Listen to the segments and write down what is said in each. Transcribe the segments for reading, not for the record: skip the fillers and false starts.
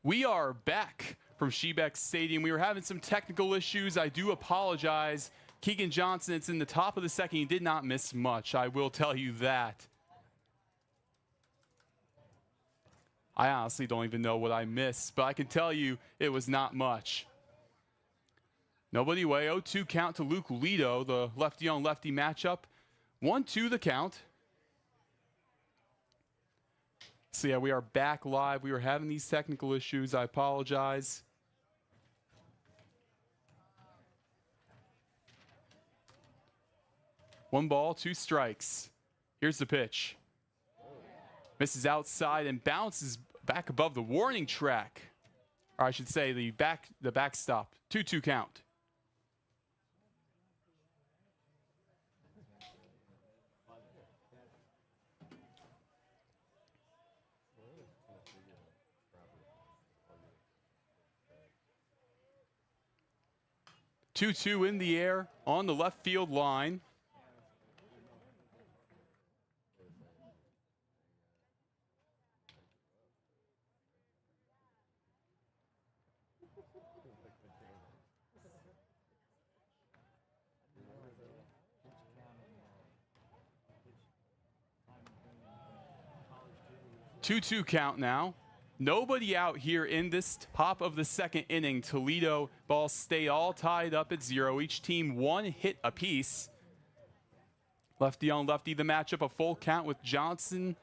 We are back from Shebeck Stadium. We were having some technical issues. I do apologize. Keegan Johnson, it's in the top of the second. He did not miss much. I will tell you that. I honestly don't even know what I missed, but I can tell you it was not much. Nobody away. 0-2 count to Luke Lido, the lefty-on-lefty matchup. 1-2 the count. So yeah, we are back live. We were having these technical issues. I apologize. One ball, two strikes. Here's the pitch. Misses outside and bounces back above the warning track. Or I should say the backstop. 2-2 count. Two in the air on the left field line. Two count now. Nobody out here in this top of the second inning. Toledo, Ball State all tied up at 0. Each team one hit apiece. Lefty on lefty, the matchup, a full count with Johnson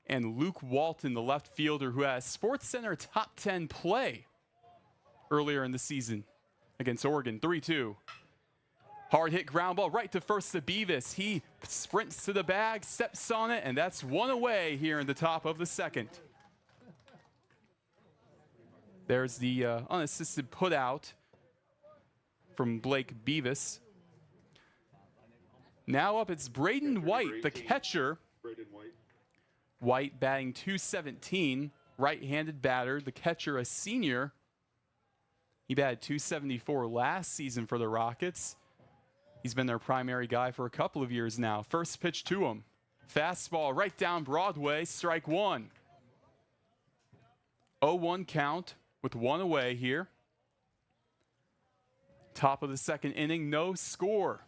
and Luke Walton, the left fielder who has SportsCenter top 10 play earlier in the season against Oregon. 3-2. Hard hit ground ball right to first to Beavis. He sprints to the bag, steps on it, and that's one away here in the top of the second. There's the unassisted put out from Blake Beavis. Now up, it's Braden White, the catcher. White batting .217, right-handed batter. The catcher, a senior. He batted .274 last season for the Rockets. He's been their primary guy for a couple of years now. First pitch to him. Fastball right down Broadway, strike one. 0-1 count with one away here. Top of the second inning, no score.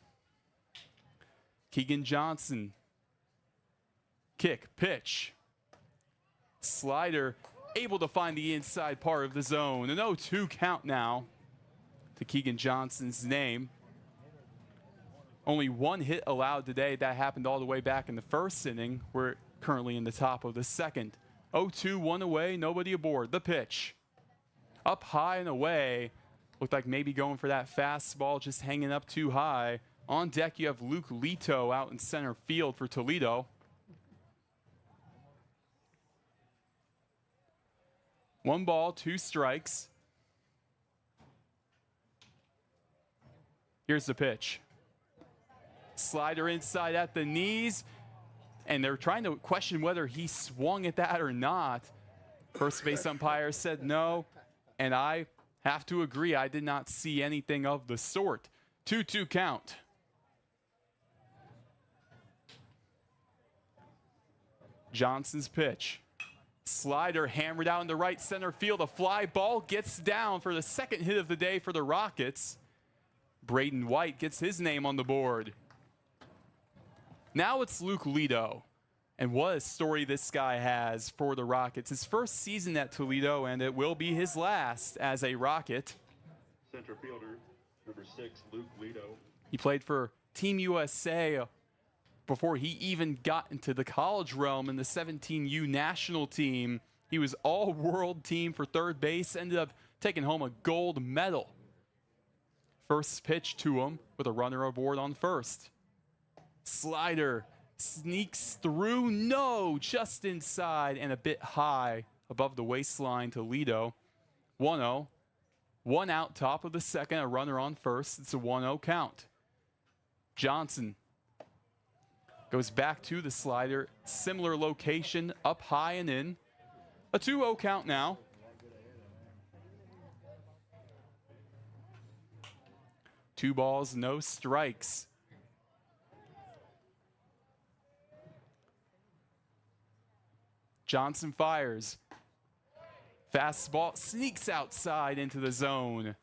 Keegan Johnson. Kick, pitch. Slider able to find the inside part of the zone. An 0-2 count now to Keegan Johnson's name. Only one hit allowed today. That happened all the way back in the first inning. We're currently in the top of the second. 0-2, one away, nobody aboard. The pitch. Up high and away. Looked like maybe going for that fastball, just hanging up too high. On deck, you have Luke Lito out in center field for Toledo. One ball, two strikes. Here's the pitch. Slider inside at the knees, and they're trying to question whether he swung at that or not. First base umpire said no, and I have to agree. I did not see anything of the sort. 2-2 count. Johnson's pitch. Slider hammered out in the right center field. A fly ball gets down for the second hit of the day for the Rockets. Braden White gets his name on the board. Now it's Luke Lido. And what a story this guy has for the Rockets. His first season at Toledo, and it will be his last as a Rocket. Center fielder, number 6, Luke Lido. He played for Team USA before he even got into the college realm in the 17U national team. He was all-world team for third base, ended up taking home a gold medal. First pitch to him with a runner aboard on first. Slider sneaks through, no, just inside and a bit high above the waistline to Lido. 1-0, one out, top of the second, a runner on first. It's a 1-0 count. Johnson goes back to the slider, similar location, up high and in. A 2-0 count now. Two balls, no strikes. Johnson fires. Fastball sneaks outside into the zone.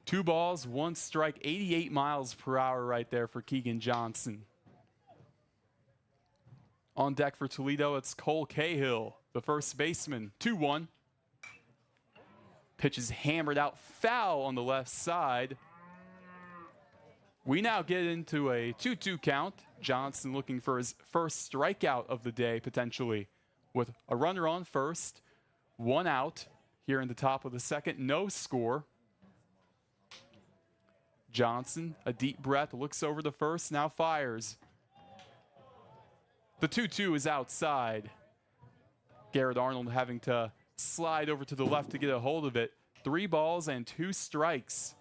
2 balls, 1 strike, 88 miles per hour right there for Keegan Johnson. On deck for Toledo, it's Cole Cahill, the first baseman. 2-1. Pitch is hammered out foul on the left side. We now get into a 2-2 count. Johnson looking for his first strikeout of the day, potentially, with a runner on first, 1 out here in the top of the second, no score. Johnson, a deep breath, looks over the first, now fires. The 2-2 is outside. Garrett Arnold having to slide over to the left to get a hold of it. 3 balls and 2 strikes.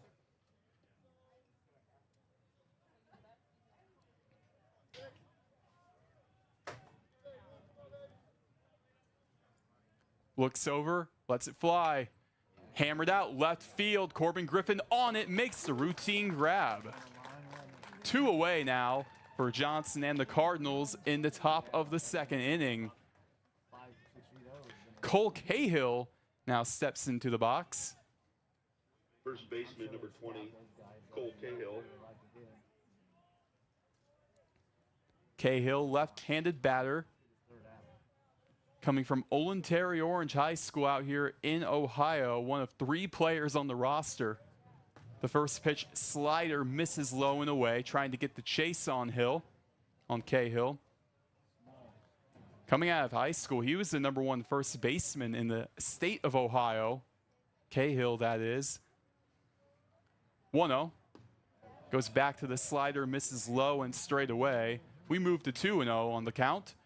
Looks over, lets it fly. Hammered out left field. Corbin Griffin on it, makes the routine grab. 2 away now for Johnson and the Cardinals in the top of the second inning. Cole Cahill now steps into the box. First baseman, number 20, Cole Cahill. Cahill, left-handed batter, coming from Olin Terry Orange High School out here in Ohio, one of 3 players on the roster. The first pitch slider misses low and away, trying to get the chase on Cahill. Coming out of high school, he was the #1 first baseman in the state of Ohio. Cahill, that is. 1-0. Goes back to the slider, misses low and straight away. We move to 2-0 on the count.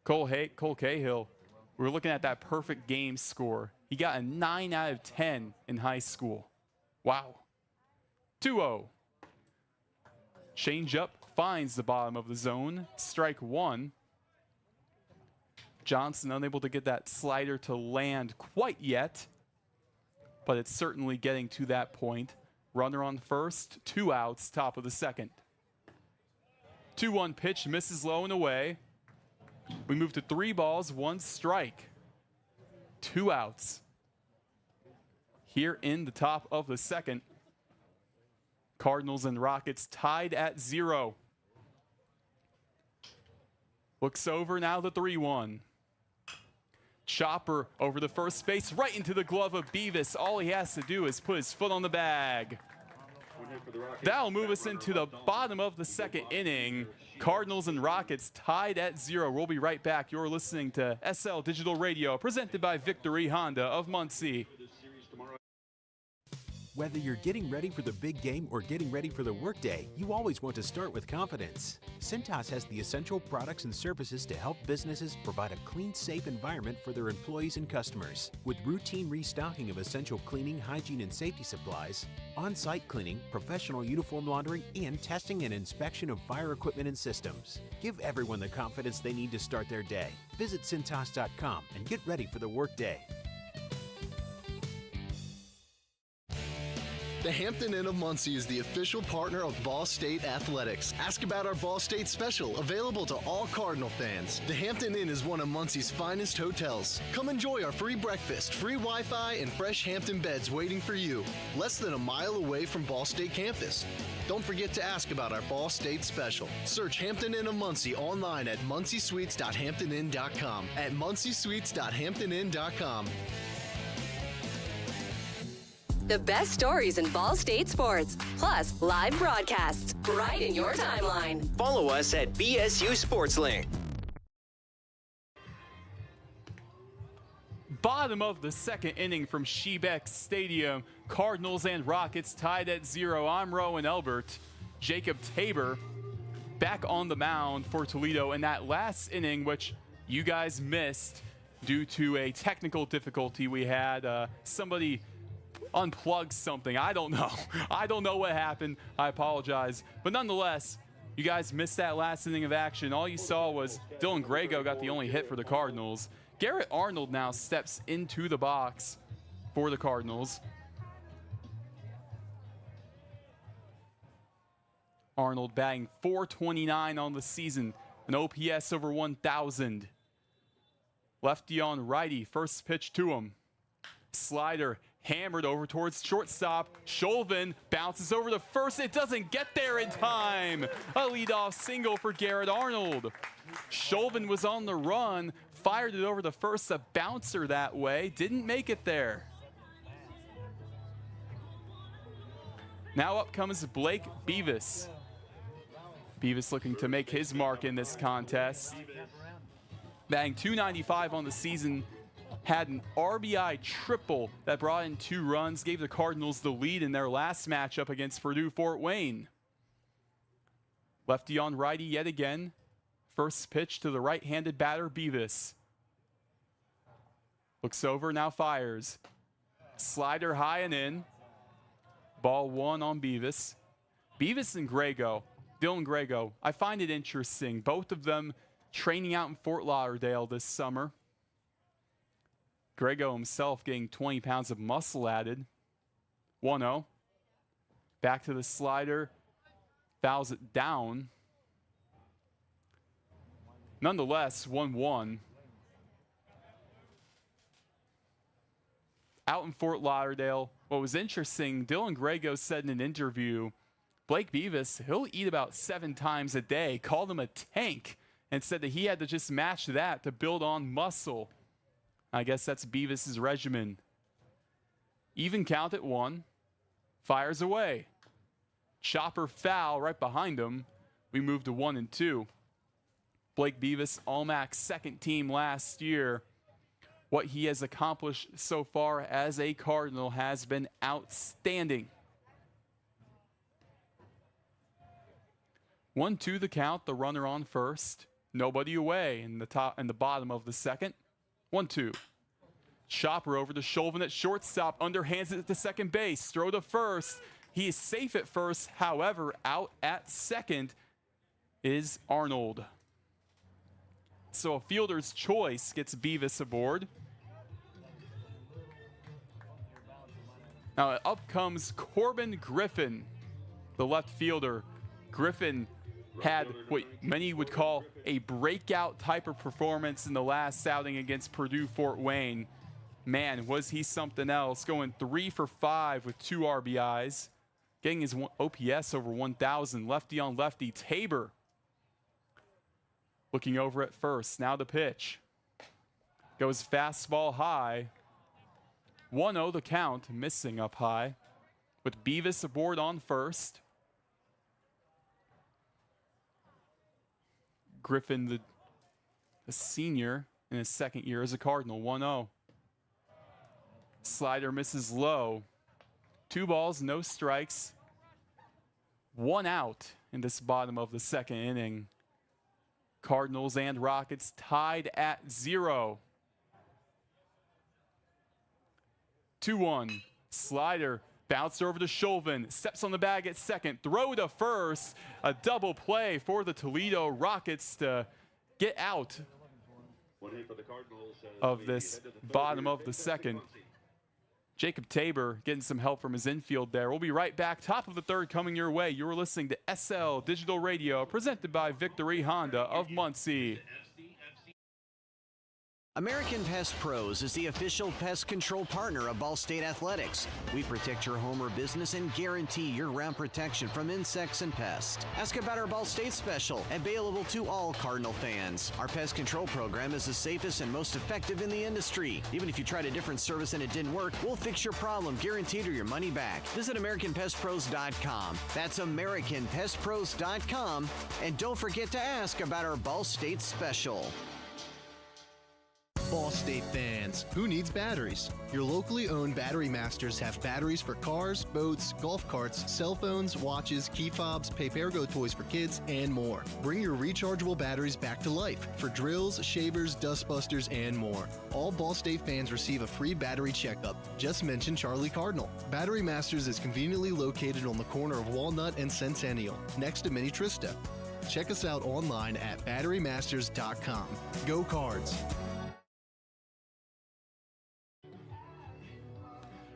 Cole Cahill, we're looking at that perfect game score. He got a 9 out of 10 in high school. Wow. 2-0. Changeup finds the bottom of the zone. Strike 1. Johnson unable to get that slider to land quite yet, but it's certainly getting to that point. Runner on first, 2 outs, top of the second. 2-1 pitch, misses low and away. We move to 3 balls, 1 strike. 2 outs. Here in the top of the second, Cardinals and Rockets tied at 0. Looks over now, the 3-1. Chopper over the first base, right into the glove of Beavis. All he has to do is put his foot on the bag. That'll move us into the bottom of the second inning. Cardinals and Rockets tied at 0. We'll be right back. You're listening to SL Digital Radio, presented by Victory Honda of Muncie. Whether you're getting ready for the big game or getting ready for the workday, you always want to start with confidence. Cintas has the essential products and services to help businesses provide a clean, safe environment for their employees and customers. With routine restocking of essential cleaning, hygiene, and safety supplies, on-site cleaning, professional uniform laundering, and testing and inspection of fire equipment and systems. Give everyone the confidence they need to start their day. Visit Cintas.com and get ready for the workday. The Hampton Inn of Muncie is the official partner of Ball State Athletics. Ask about our Ball State special, available to all Cardinal fans. The Hampton Inn is one of Muncie's finest hotels. Come enjoy our free breakfast, free Wi-Fi, and fresh Hampton beds waiting for you. Less than a mile away from Ball State campus. Don't forget to ask about our Ball State special. Search Hampton Inn of Muncie online at munciesuites.hamptonin.com. At munciesuites.hamptonin.com. The best stories in Ball State sports, plus live broadcasts, right in your timeline. Follow us at BSU SportsLink. Bottom of the second inning from Shebeck Stadium. Cardinals and Rockets tied at 0. I'm Roen Elbert. Jacob Tabor back on the mound for Toledo in that last inning, which you guys missed due to a technical difficulty we had. Somebody unplugged something. I don't know. I don't know what happened. I apologize. But nonetheless, you guys missed that last inning of action. All you saw was Dylan Grego got the only hit for the Cardinals. Garrett Arnold now steps into the box for the Cardinals. Arnold batting .429 on the season, an OPS over 1,000. Lefty on righty, first pitch to him. Slider hammered over towards shortstop. Chauvin bounces over to first. It doesn't get there in time. A leadoff single for Garrett Arnold. Chauvin was on the run, fired it over to first, a bouncer that way, didn't make it there. Now up comes Blake Beavis. Beavis looking to make his mark in this contest. Batting .295 on the season, had an RBI triple that brought in 2 runs, gave the Cardinals the lead in their last matchup against Purdue Fort Wayne. Lefty on righty yet again. First pitch to the right-handed batter, Beavis. Looks over, now fires. Slider high and in. Ball 1 on Beavis. Beavis and Grego, Dylan Grego, I find it interesting. Both of them training out in Fort Lauderdale this summer. Grego himself getting 20 pounds of muscle added. 1-0. Back to the slider. Fouls it down. Nonetheless, 1-1. Out in Fort Lauderdale, what was interesting, Dylan Grego said in an interview, Blake Beavis, he'll eat about 7 times a day, called him a tank, and said that he had to just match that to build on muscle. I guess that's Beavis's regimen. Even count at 1. Fires away. Chopper foul right behind him. We move to 1-2. Blake Beavis, All-MAC second team last year. What he has accomplished so far as a Cardinal has been outstanding. 1-2 the count, the runner on first. Nobody away in the top and the bottom of the second. 1-2. Chopper over to Chauvin at shortstop, underhands it to second base. Throw to first. He is safe at first. However, out at second is Arnold. So a fielder's choice gets Beavis aboard. Now up comes Corbin Griffin, the left fielder. Griffin had what many would call a breakout type of performance in the last outing against Purdue Fort Wayne. Man, was he something else, going 3 for 5 with 2 RBIs, getting his OPS over 1,000. Lefty on lefty, Tabor looking over at first. Now the pitch. Goes fastball high. 1-0 the count, missing up high. With Beavis aboard on first. Griffin, the senior in his second year as a Cardinal, 1-0. Slider misses low. 2 balls, no strikes. 1 out in this bottom of the second inning. Cardinals and Rockets tied at 0. 2-1. Slider bounced over to Chauvin. Steps on the bag at second. Throw to first. A double play for the Toledo Rockets to get out of this bottom of the second. Jacob Tabor getting some help from his infield there. We'll be right back. Top of the third coming your way. You're listening to SL Digital Radio, presented by Victory Honda of Muncie. American Pest Pros is the official pest control partner of Ball State Athletics. We protect your home or business and guarantee year-round protection from insects and pests. Ask about our Ball State special, available to all Cardinal fans. Our pest control program is the safest and most effective in the industry. Even if you tried a different service and it didn't work, we'll fix your problem, guaranteed, or your money back. Visit AmericanPestPros.com. That's AmericanPestPros.com. And don't forget to ask about our Ball State special. Ball State fans, who needs batteries? Your locally owned Battery Masters have batteries for cars, boats, golf carts, cell phones, watches, key fobs, Papergo toys for kids, and more. Bring your rechargeable batteries back to life for drills, shavers, dustbusters, and more. All Ball State fans receive a free battery checkup. Just mention Charlie Cardinal. Battery Masters is conveniently located on the corner of Walnut and Centennial, next to Mini Trista. Check us out online at batterymasters.com. Go Cards!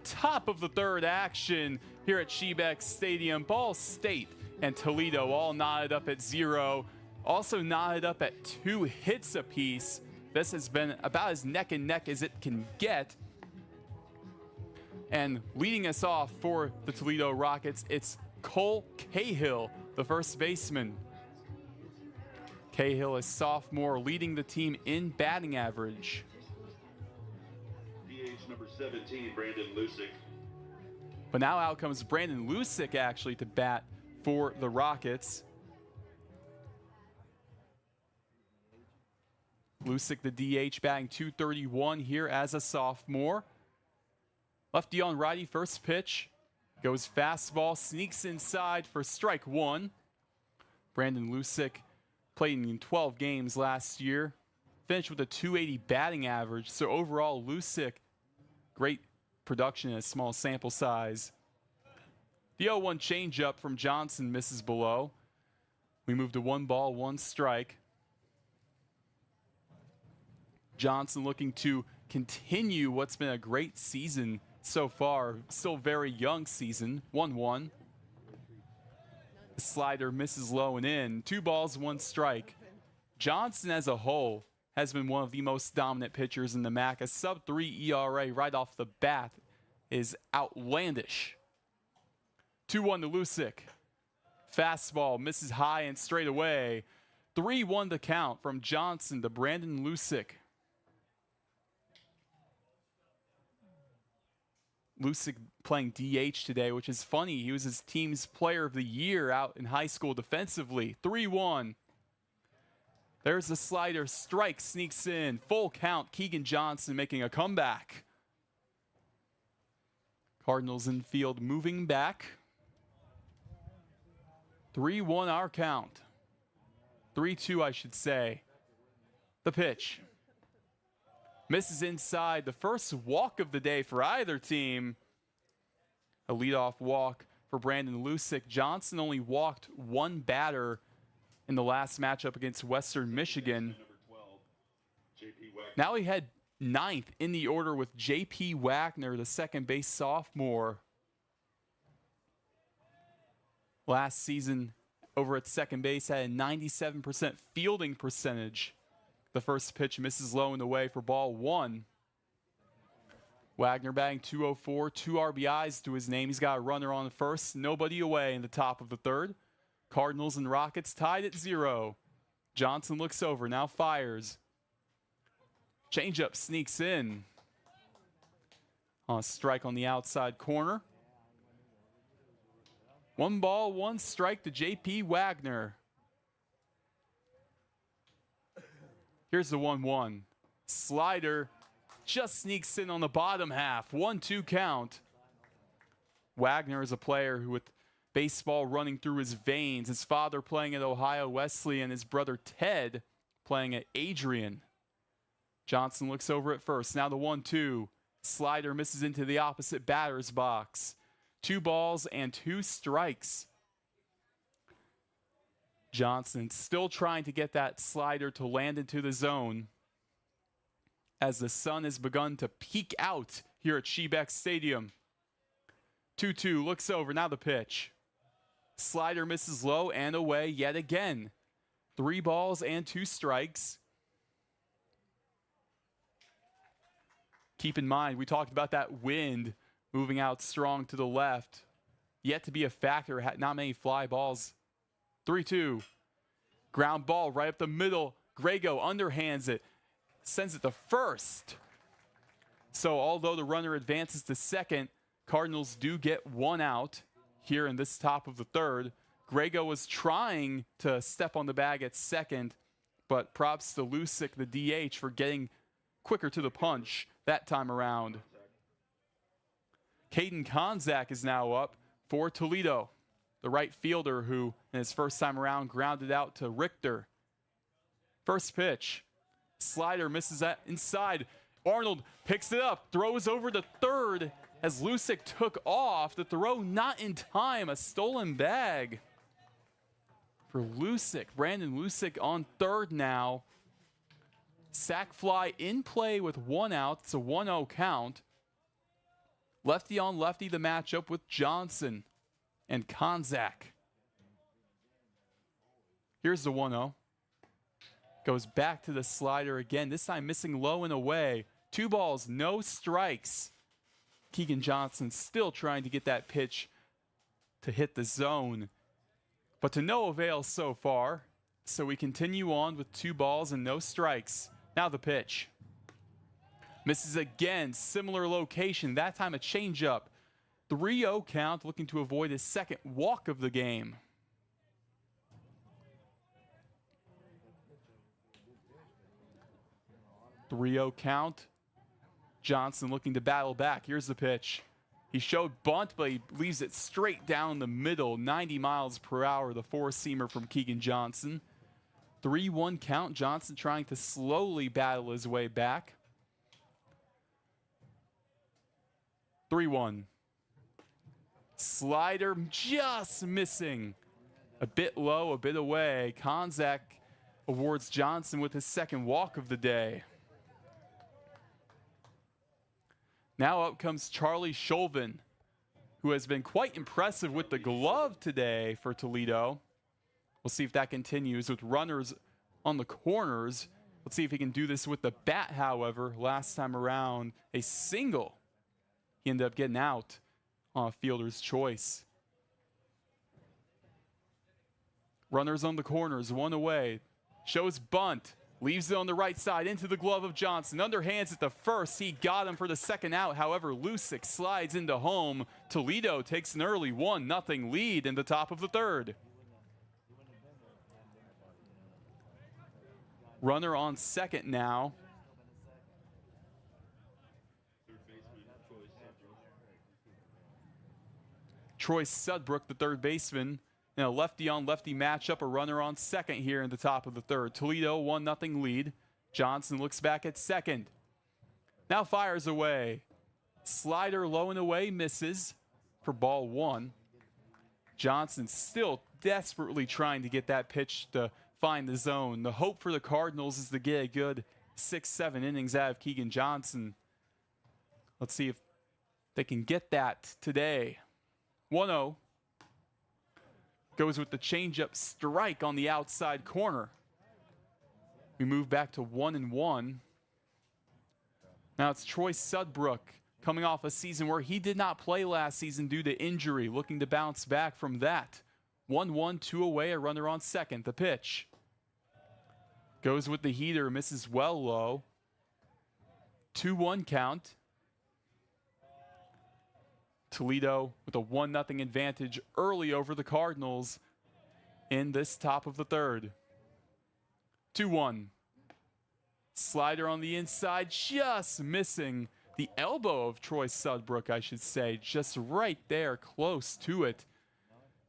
Top of the third action here at Shebeck Stadium. Ball State and Toledo all knotted up at 0. Also knotted up at 2 hits apiece. This has been about as neck and neck as it can get. And leading us off for the Toledo Rockets, it's Cole Cahill, the first baseman. Cahill is sophomore, leading the team in batting average. DH number 17, Brandon Lusick. But now out comes Brandon Lusick actually to bat for the Rockets. Lusick, the DH, batting .231 here as a sophomore. Lefty on righty, first pitch. Goes fastball, sneaks inside for strike one. Brandon Lusick played in 12 games last year. Finished with a .280 batting average. So overall, Lusick, great production in a small sample size. The 0-1 changeup from Johnson misses below. We move to 1 ball, 1 strike. Johnson looking to continue what's been a great season so far. Still very young season. 1-1. The slider misses low and in. 2 balls, 1 strike. Johnson as a whole has been one of the most dominant pitchers in the MAC. A sub-3 ERA right off the bat is outlandish. 2-1 to Lusick. Fastball misses high and straight away. 3-1 to count from Johnson to Brandon Lusick. Lusick playing DH today, which is funny. He was his team's player of the year out in high school defensively. 3-1. There's the slider. Strike sneaks in. Full count. Keegan Johnson making a comeback. Cardinals in field moving back. 3-1 our count. 3-2, I should say. The pitch. Misses inside. The first walk of the day for either team. A leadoff walk for Brandon Lusick. Johnson only walked 1 batter in the last matchup against Western Michigan. Now he had 9th in the order with J.P. Wagner, the second base sophomore. Last season over at second base had a 97% fielding percentage. The first pitch misses low and away for ball 1. Wagner batting .204, 2 RBIs to his name. He's got a runner on first, nobody away in the top of the third. Cardinals and Rockets tied at 0. Johnson looks over, now fires. Changeup sneaks in. On a strike on the outside corner. 1 ball, 1 strike to J.P. Wagner. Here's the 1-1. Slider just sneaks in on the bottom half. 1-2 count. Wagner is a player who, with baseball running through his veins, his father playing at Ohio Wesleyan, his brother Ted playing at Adrian. Johnson looks over at first. Now the 1-2. Slider misses into the opposite batter's box. 2 balls and 2 strikes. Johnson still trying to get that slider to land into the zone as the sun has begun to peek out here at Shebeck Stadium. 2-2 looks over, now the pitch. Slider misses low and away yet again. 3 balls and 2 strikes. Keep in mind, we talked about that wind moving out strong to the left. Yet to be a factor, not many fly balls. 3-2. Ground ball right up the middle. Grego underhands it. Sends it to first. So although the runner advances to second, Cardinals do get 1 out here in this top of the third. Grego was trying to step on the bag at second, but props to Lusick, the DH, for getting quicker to the punch that time around. Caden Konzak is now up for Toledo, the right fielder who, in his first time around, grounded out to Richter. First pitch. Slider misses that inside. Arnold picks it up, throws over to third as Lusick took off. The throw not in time, a stolen bag for Lusick. Brandon Lusick on third now. Sack fly in play with 1 out. It's a 1-0 count. Lefty on lefty, the matchup with Johnson and Konzak. Here's the 1-0. Goes back to the slider again, this time missing low and away. 2 balls, no strikes. Keegan Johnson still trying to get that pitch to hit the zone, but to no avail so far. So we continue on with 2 balls and no strikes. Now the pitch. Misses again, similar location, that time a changeup. 3-0 count, looking to avoid his second walk of the game. .3-0 count. Johnson looking to battle back. Here's the pitch. He showed bunt, but he leaves it straight down the middle. 90 miles per hour, the 4-seamer from Keegan Johnson. 3-1 count. Johnson trying to slowly battle his way back. 3-1. Slider just missing. A bit low, a bit away. Konzak awards Johnson with his second walk of the day. Now up comes Charlie Chauvin, who has been quite impressive with the glove today for Toledo. We'll see if that continues with runners on the corners. Let's see if he can do this with the bat, however. Last time around, a single. He ended up getting out on a fielder's choice. Runners on the corners, 1 away. Shows bunt. Leaves it on the right side into the glove of Johnson. Underhands at the first. He got him for the second out. However, Lusick slides into home. Toledo takes an early 1-0 lead in the top of the third. Runner on second now. Troy Sudbrook, the third baseman. In a lefty-on-lefty matchup, a runner on second here in the top of the third. Toledo 1-0 lead. Johnson looks back at second. Now fires away. Slider low and away, misses for ball 1. Johnson still desperately trying to get that pitch to find the zone. The hope for the Cardinals is to get a good 6-7 innings out of Keegan Johnson. Let's see if they can get that today. 1-0. Goes with the changeup strike on the outside corner. We move back to 1-1. Now it's Troy Sudbrook coming off a season where he did not play last season due to injury, looking to bounce back from that. 1-1, 2 away, a runner on second. The pitch. Goes with the heater, misses well low. 2-1 count. Toledo with a 1-0 advantage early over the Cardinals in this top of the third. 2-1. Slider on the inside, just missing the elbow of Troy Sudbrook, I should say. Just right there, close to it.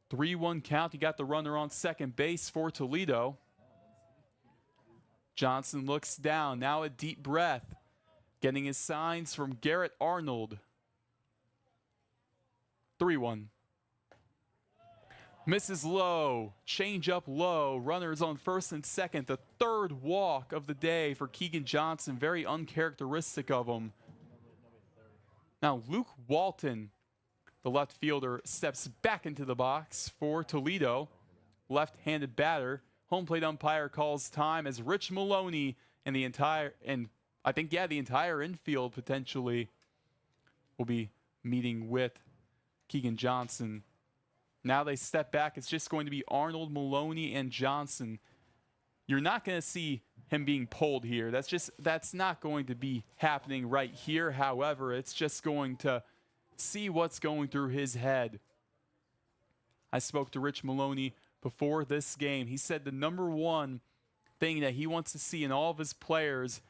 3-1 count. You got the runner on second base for Toledo. Johnson looks down, now a deep breath. Getting his signs from Garrett Arnold. 3-1. Misses low, change up low, runners on first and second. The third walk of the day for Keegan Johnson, very uncharacteristic of him. Now Luke Walton, the left fielder, steps back into the box for Toledo. Left-handed batter. Home plate umpire calls time as Rich Maloney and the entire infield potentially will be meeting with Keegan Johnson. Now they step back. It's just going to be Arnold, Maloney, and Johnson. You're not going to see him being pulled here. That's not going to be happening right here. However, it's just going to see what's going through his head. I spoke to Rich Maloney before this game. He said the number one thing that he wants to see in all of his players,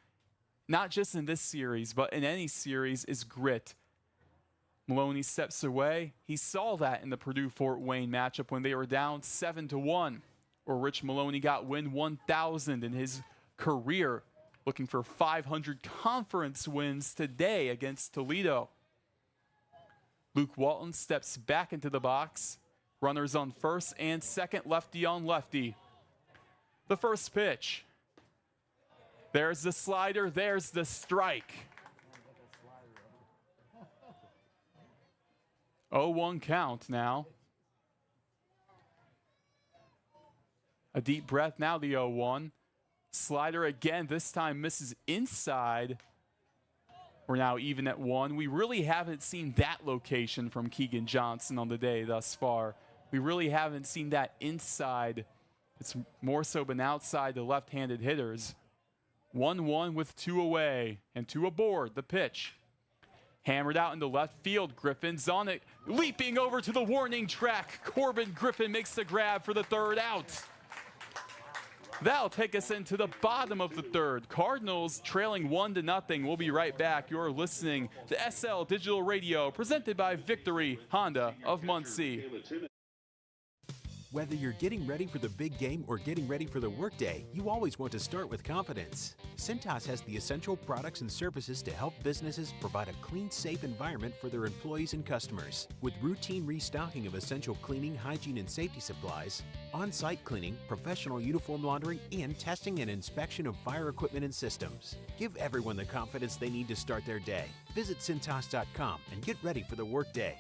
not just in this series, but in any series, is grit. Maloney steps away. He saw that in the Purdue-Fort Wayne matchup when they were down 7-1, where Rich Maloney got win 1,000 in his career, looking for 500 conference wins today against Toledo. Luke Walton steps back into the box. Runners on first and second, lefty on lefty. The first pitch. There's the slider, there's the strike. 0-1 count now. A deep breath, now the 0-1. Slider again, this time misses inside. We're now even at 1. We really haven't seen that location from Keegan Johnson on the day thus far. We really haven't seen that inside. It's more so been outside the left-handed hitters. 1-1 with 2 away and 2 aboard. The pitch. Hammered out into left field. Griffin's on it. Leaping over to the warning track. Corbin Griffin makes the grab for the 3rd out. That'll take us into the bottom of the 3rd. Cardinals trailing 1-0. We'll be right back. You're listening to SL Digital Radio, presented by Victory Honda of Muncie. Whether you're getting ready for the big game or getting ready for the workday, you always want to start with confidence. Cintas has the essential products and services to help businesses provide a clean, safe environment for their employees and customers. With routine restocking of essential cleaning, hygiene, and safety supplies, on-site cleaning, professional uniform laundering, and testing and inspection of fire equipment and systems. Give everyone the confidence they need to start their day. Visit Cintas.com and get ready for the workday.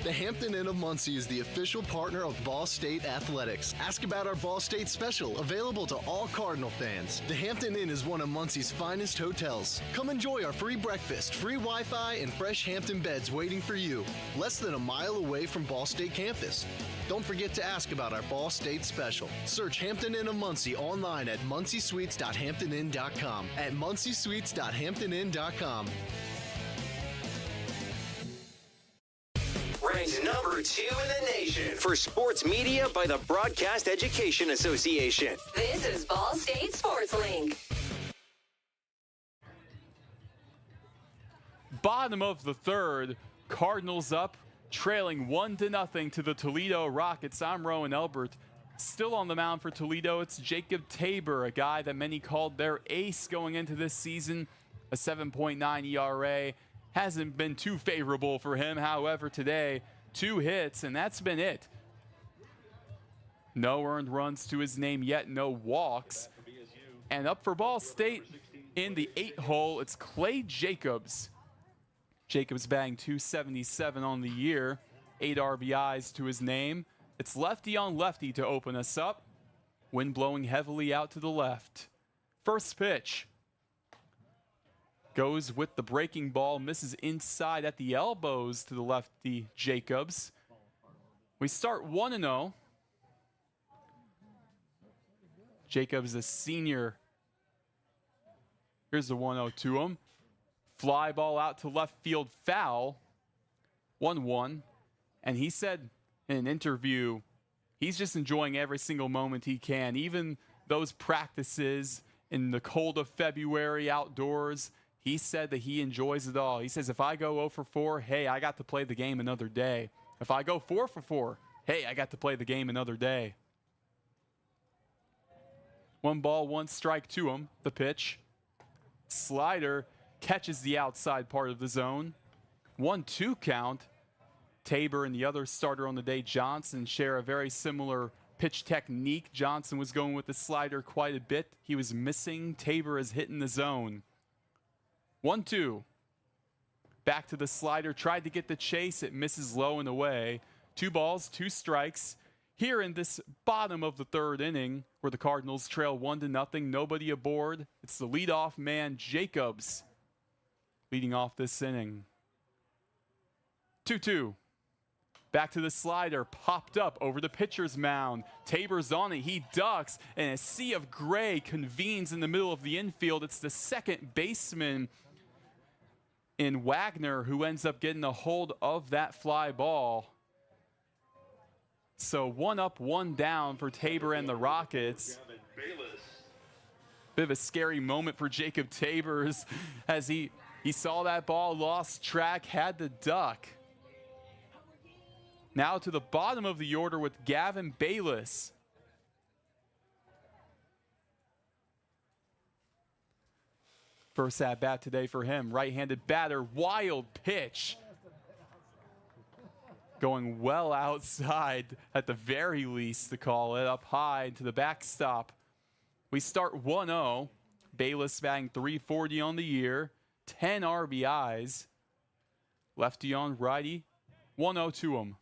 The Hampton Inn of Muncie is the official partner of Ball State Athletics. Ask about our Ball State special, available to all Cardinal fans. The Hampton Inn is one of Muncie's finest hotels. Come enjoy our free breakfast, free Wi-Fi, and fresh Hampton beds waiting for you. Less than a mile away from Ball State campus. Don't forget to ask about our Ball State special. Search Hampton Inn of Muncie online at munciesuites.hamptonin.com. At munciesuites.hamptonin.com. Ranked number 2 in the nation for sports media by the Broadcast Education Association. This is Ball State Sports Link. Bottom of the 3rd, Cardinals up, trailing 1-0 to the Toledo Rockets. I'm Roen Elbert. Still on the mound for Toledo, it's Jacob Tabor, a guy that many called their ace going into this season. A 7.9 ERA. Hasn't been too favorable for him. However, today, 2 hits, and that's been it. No earned runs to his name yet, no walks. And up for Ball State in the 8th hole, it's Clay Jacobs. Jacobs batting .277 on the year, 8 RBIs to his name. It's lefty on lefty to open us up. Wind blowing heavily out to the left. First pitch. Goes with the breaking ball, misses inside at the elbows to the lefty Jacobs. We start 1-0. Jacobs, a senior. Here's the 1-0 to him. Fly ball out to left field, foul. 1-1. And he said in an interview, he's just enjoying every single moment he can, even those practices in the cold of February outdoors. He said that he enjoys it all. He says, if I go 0 for 4, hey, I got to play the game another day. If I go 4 for 4, hey, I got to play the game another day. 1 ball, 1 strike to him. The pitch. Slider catches the outside part of the zone. 1-2 count. Tabor and the other starter on the day, Johnson, share a very similar pitch technique. Johnson was going with the slider quite a bit. He was missing. Tabor is hitting the zone. 1-2. Back to the slider. Tried to get the chase. It misses low and away. 2 balls, 2 strikes. Here in this bottom of the 3rd inning, where the Cardinals trail 1-0, nobody aboard. It's the leadoff man, Jacobs, leading off this inning. 2-2. Back to the slider, popped up over the pitcher's mound. Tabor's on it, he ducks, and a sea of gray convenes in the middle of the infield. It's the second baseman in Wagner who ends up getting a hold of that fly ball. So 1 up, 1 down for Tabor and the Rockets. Bit of a scary moment for Jacob Tabors as he saw that ball, lost track, had to duck. Now to the bottom of the order with Gavin Bayless. First at bat today for him. Right-handed batter, wild pitch. Going well outside at the very least to call it, up high to the backstop. We start 1-0. Bayless batting .340 on the year, 10 RBIs. Lefty on righty, 1-0 to him.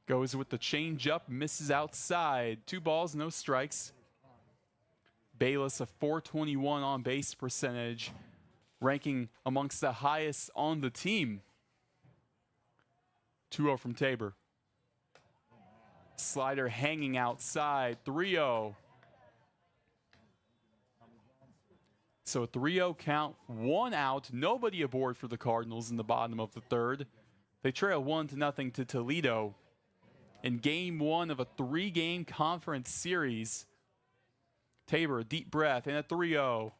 Goes with the changeup, misses outside. 2 balls, no strikes. Bayless, a .421 on base percentage, ranking amongst the highest on the team. 2-0 from Tabor. Slider hanging outside, 3-0. So a 3-0 count, 1 out, nobody aboard for the Cardinals in the bottom of the third. They trail 1-0 to Toledo in game 1 of a 3-game conference series. Tabor, a deep breath, and a 3-0.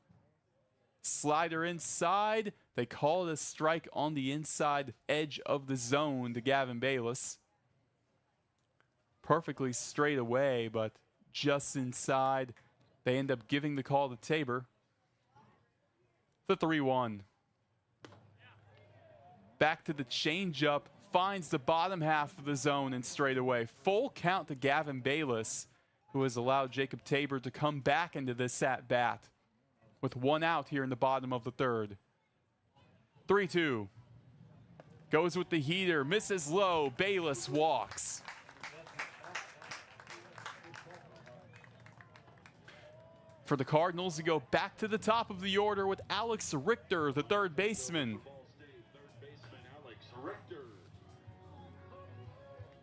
Slider inside. They call it a strike on the inside edge of the zone to Gavin Bayless. Perfectly straight away, but just inside. They end up giving the call to Tabor. The 3-1. Back to the changeup. Finds the bottom half of the zone and straight away. Full count to Gavin Bayless, who has allowed Jacob Tabor to come back into this at-bat with 1 out here in the bottom of the third. 3-2. Goes with the heater, misses low, Bayless walks. For the Cardinals, to go back to the top of the order with Alex Richter, the third baseman. Ball State third baseman Alex Richter.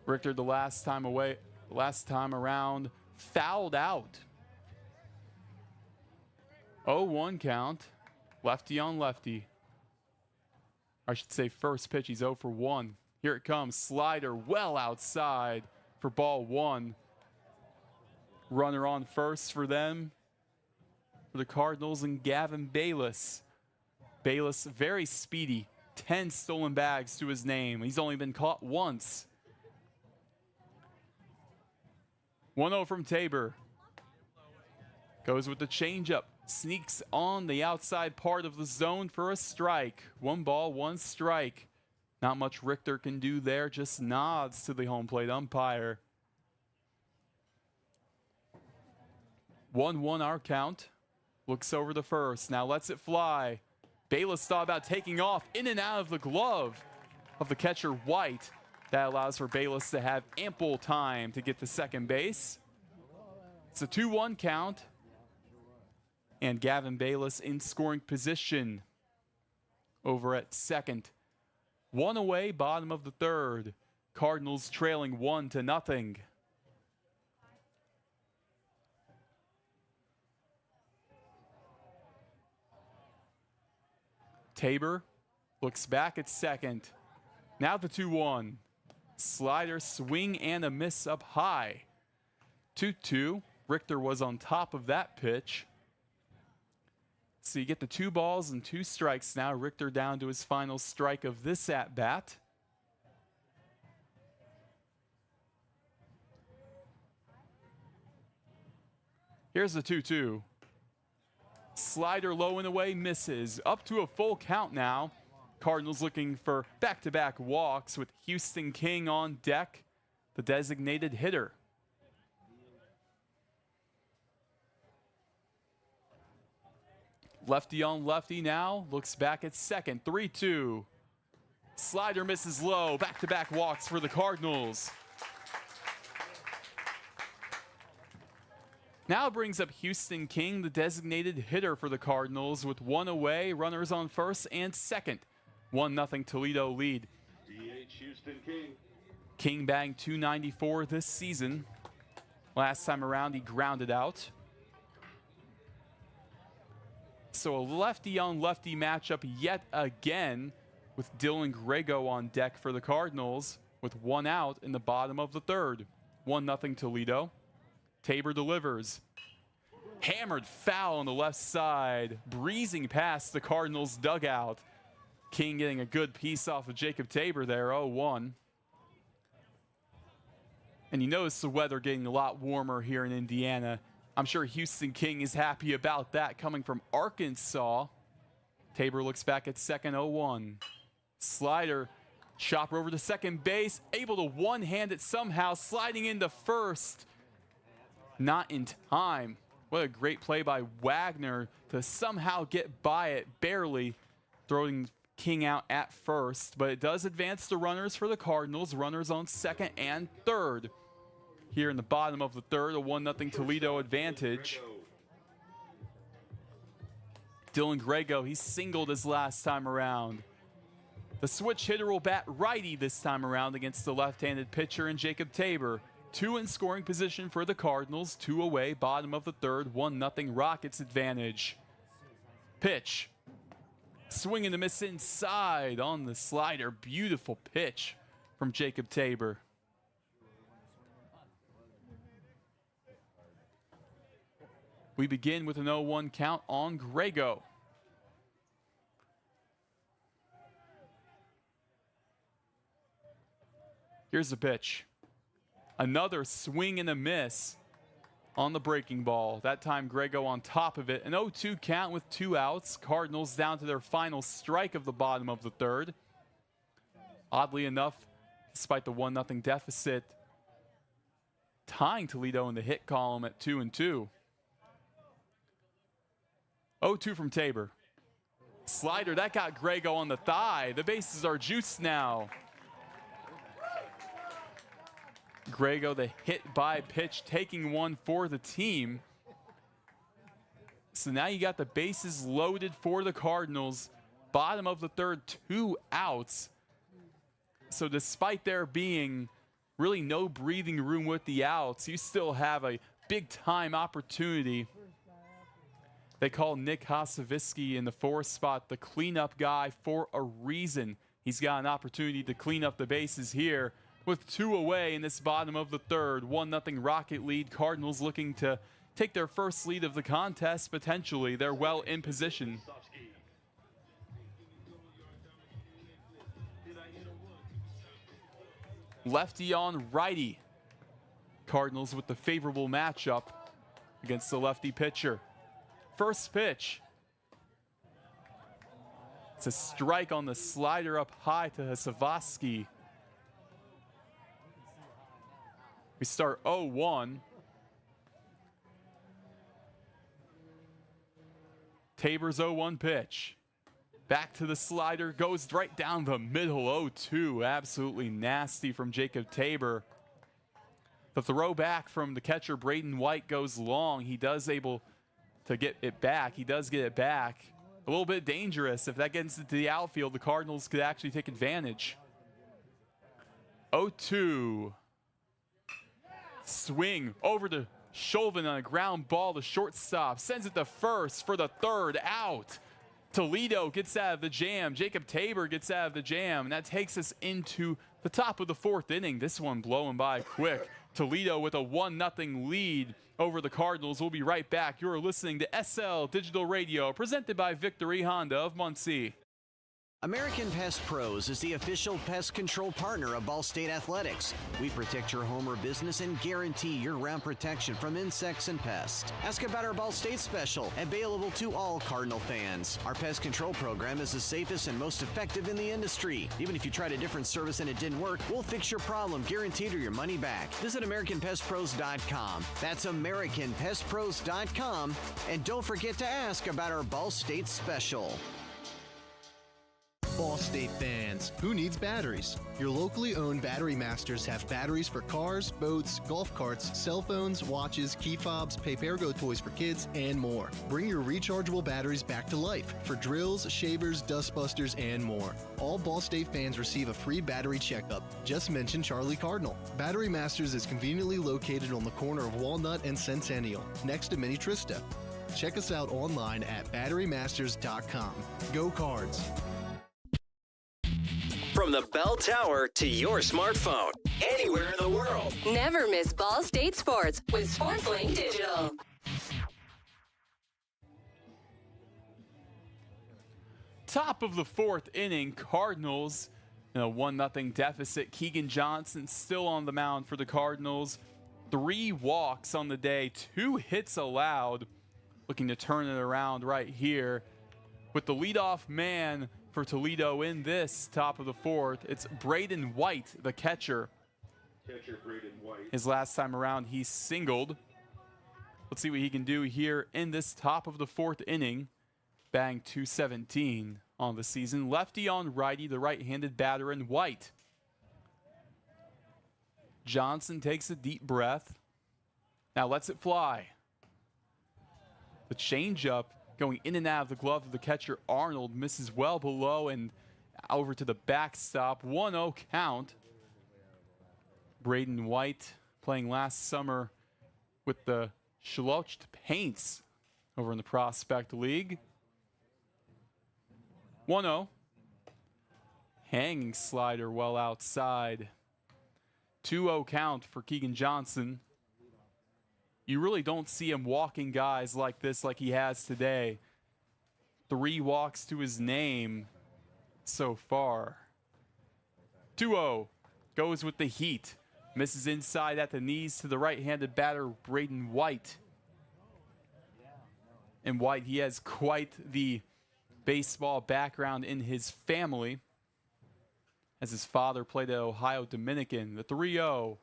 Richter, the last time around, fouled out. 0-1 count, lefty on lefty. I should say first pitch, he's 0 for 1. Here it comes, slider well outside for ball 1. Runner on first for them, for the Cardinals, and Gavin Bayless. Bayless, very speedy, 10 stolen bags to his name. He's only been caught once. 1-0 from Tabor. Goes with the changeup. Sneaks on the outside part of the zone for a strike. 1 ball, 1 strike. Not much Richter can do there. Just nods to the home plate umpire. 1-1 our count. Looks over the first. Now lets it fly. Bayless thought about taking off in and out of the glove of the catcher White. That allows for Bayless to have ample time to get to second base. It's a 2-1 count. And Gavin Bayless in scoring position over at second. 1 away, bottom of the third. Cardinals trailing 1-0. Tabor looks back at second. Now the 2-1. Slider, swing, and a miss up high. 2-2. Richter was on top of that pitch. So you get the 2 balls and 2 strikes now. Richter down to his final strike of this at-bat. Here's the 2-2. Slider low and away, misses. Up to a full count now. Cardinals looking for back-to-back walks with Houston King on deck, the designated hitter. Lefty on lefty now, looks back at second, 3-2. Slider misses low, back-to-back walks for the Cardinals. Now brings up Houston King, the designated hitter for the Cardinals, with 1 away, runners on first and second. 1-0 Toledo lead. DH Houston King. King bagged .294 this season. Last time around, he grounded out. So a lefty on lefty matchup yet again, with Dylan Grego on deck for the Cardinals, with 1 out in the bottom of the third. 1-0 Toledo. Tabor delivers. Hammered foul on the left side, breezing past the Cardinals dugout. King getting a good piece off of Jacob Tabor there, 0-1. And you notice the weather getting a lot warmer here in Indiana. I'm sure Houston King is happy about that, coming from Arkansas. Tabor looks back at second, 0-1. Slider, chopper over to second base, able to one-hand it somehow, sliding into first. Not in time. What a great play by Wagner to somehow get by it, barely throwing King out at first, but it does advance the runners for the Cardinals. Runners on second and third. Here in the bottom of the third, a 1-0 Toledo advantage. Dylan Grego, he singled his last time around. The switch hitter will bat righty this time around against the left-handed pitcher in Jacob Tabor. 2 in scoring position for the Cardinals, 2 away, bottom of the third, 1-0 Rockets advantage. Pitch. Swing and a miss inside on the slider. Beautiful pitch from Jacob Tabor. We begin with an 0-1 count on Grego. Here's the pitch. Another swing and a miss on the breaking ball. That time Grego on top of it. An 0-2 count with 2 outs. Cardinals down to their final strike of the bottom of the third. Oddly enough, despite the 1-0 deficit, tying Toledo in the hit column at 2-2. 0-2 from Tabor. Slider, that got Grego on the thigh. The bases are juiced now. Grego, the hit by pitch, taking one for the team. So now you got the bases loaded for the Cardinals. Bottom of the third, 2 outs. So despite there being really no breathing room with the outs, you still have a big time opportunity. They call Nick Hosovisky in the 4th spot the cleanup guy for a reason. He's got an opportunity to clean up the bases here. With 2 away in this bottom of the third, 1-0 Rocket lead. Cardinals looking to take their first lead of the contest, potentially. They're well in position. Lefty on righty. Cardinals with the favorable matchup against the lefty pitcher. First pitch. It's a strike on the slider up high to Hosovisky. We start 0-1. Tabor's 0-1 pitch. Back to the slider, goes right down the middle, 0-2. Absolutely nasty from Jacob Tabor. The throw back from the catcher, Braden White, goes long. He does able to get it back. He does get it back. A little bit dangerous. If that gets into the outfield, the Cardinals could actually take advantage. 0-2. Swing over to Chauvin on a ground ball. The shortstop sends it to first for the third out. Toledo gets out of the jam. Jacob Tabor gets out of the jam. And that takes us into the top of the 4th inning. This one blowing by quick. Toledo with a 1-0 lead over the Cardinals. We'll be right back. You're listening to SL Digital Radio, presented by Victory Honda of Muncie. American Pest Pros is the official pest control partner of Ball State Athletics. We protect your home or business and guarantee year-round protection from insects and pests. Ask about our Ball State special, available to all Cardinal fans. Our pest control program is the safest and most effective in the industry. Even if you tried a different service and it didn't work, we'll fix your problem, guaranteed, or your money back. Visit AmericanPestPros.com. That's AmericanPestPros.com. And don't forget to ask about our Ball State special. Ball State fans, who needs batteries? Your locally owned Battery Masters have batteries for cars, boats, golf carts, cell phones, watches, key fobs, Papergo toys for kids, and more. Bring your rechargeable batteries back to life for drills, shavers, dustbusters, and more. All Ball State fans receive a free battery checkup. Just mention Charlie Cardinal. Battery Masters is conveniently located on the corner of Walnut and Centennial, next to Mini Trista. Check us out online at batterymasters.com. Go Cards! From the bell tower to your smartphone, anywhere in the world. Never miss Ball State Sports with SportsLink Digital. Top of the 4th inning, Cardinals in a 1-0 deficit. Keegan Johnson still on the mound for the Cardinals. 3 walks on the day, 2 hits allowed. Looking to turn it around right here. With the leadoff man for Toledo in this top of the 4th, it's Braden White, the catcher. Catcher Braden White. His last time around, he singled. Let's see what he can do here in this top of the 4th inning. Bang, 217. on the season. Lefty on righty, the right-handed batter in White. Johnson takes a deep breath. Now lets it fly. The changeup going in and out of the glove of the catcher Arnold misses well below and over to the backstop. 1-0 count. Braden White playing last summer with the Schlocht Paints over in the Prospect League. 1-0. Hanging slider well outside. 2-0 count for Keegan Johnson. You really don't see him walking guys like this like he has today. 3 walks to his name so far. 2-0 goes with the heat. Misses inside at the knees to the right-handed batter, Braden White. And White, he has quite the baseball background in his family, as his father played at Ohio Dominican. The 3-0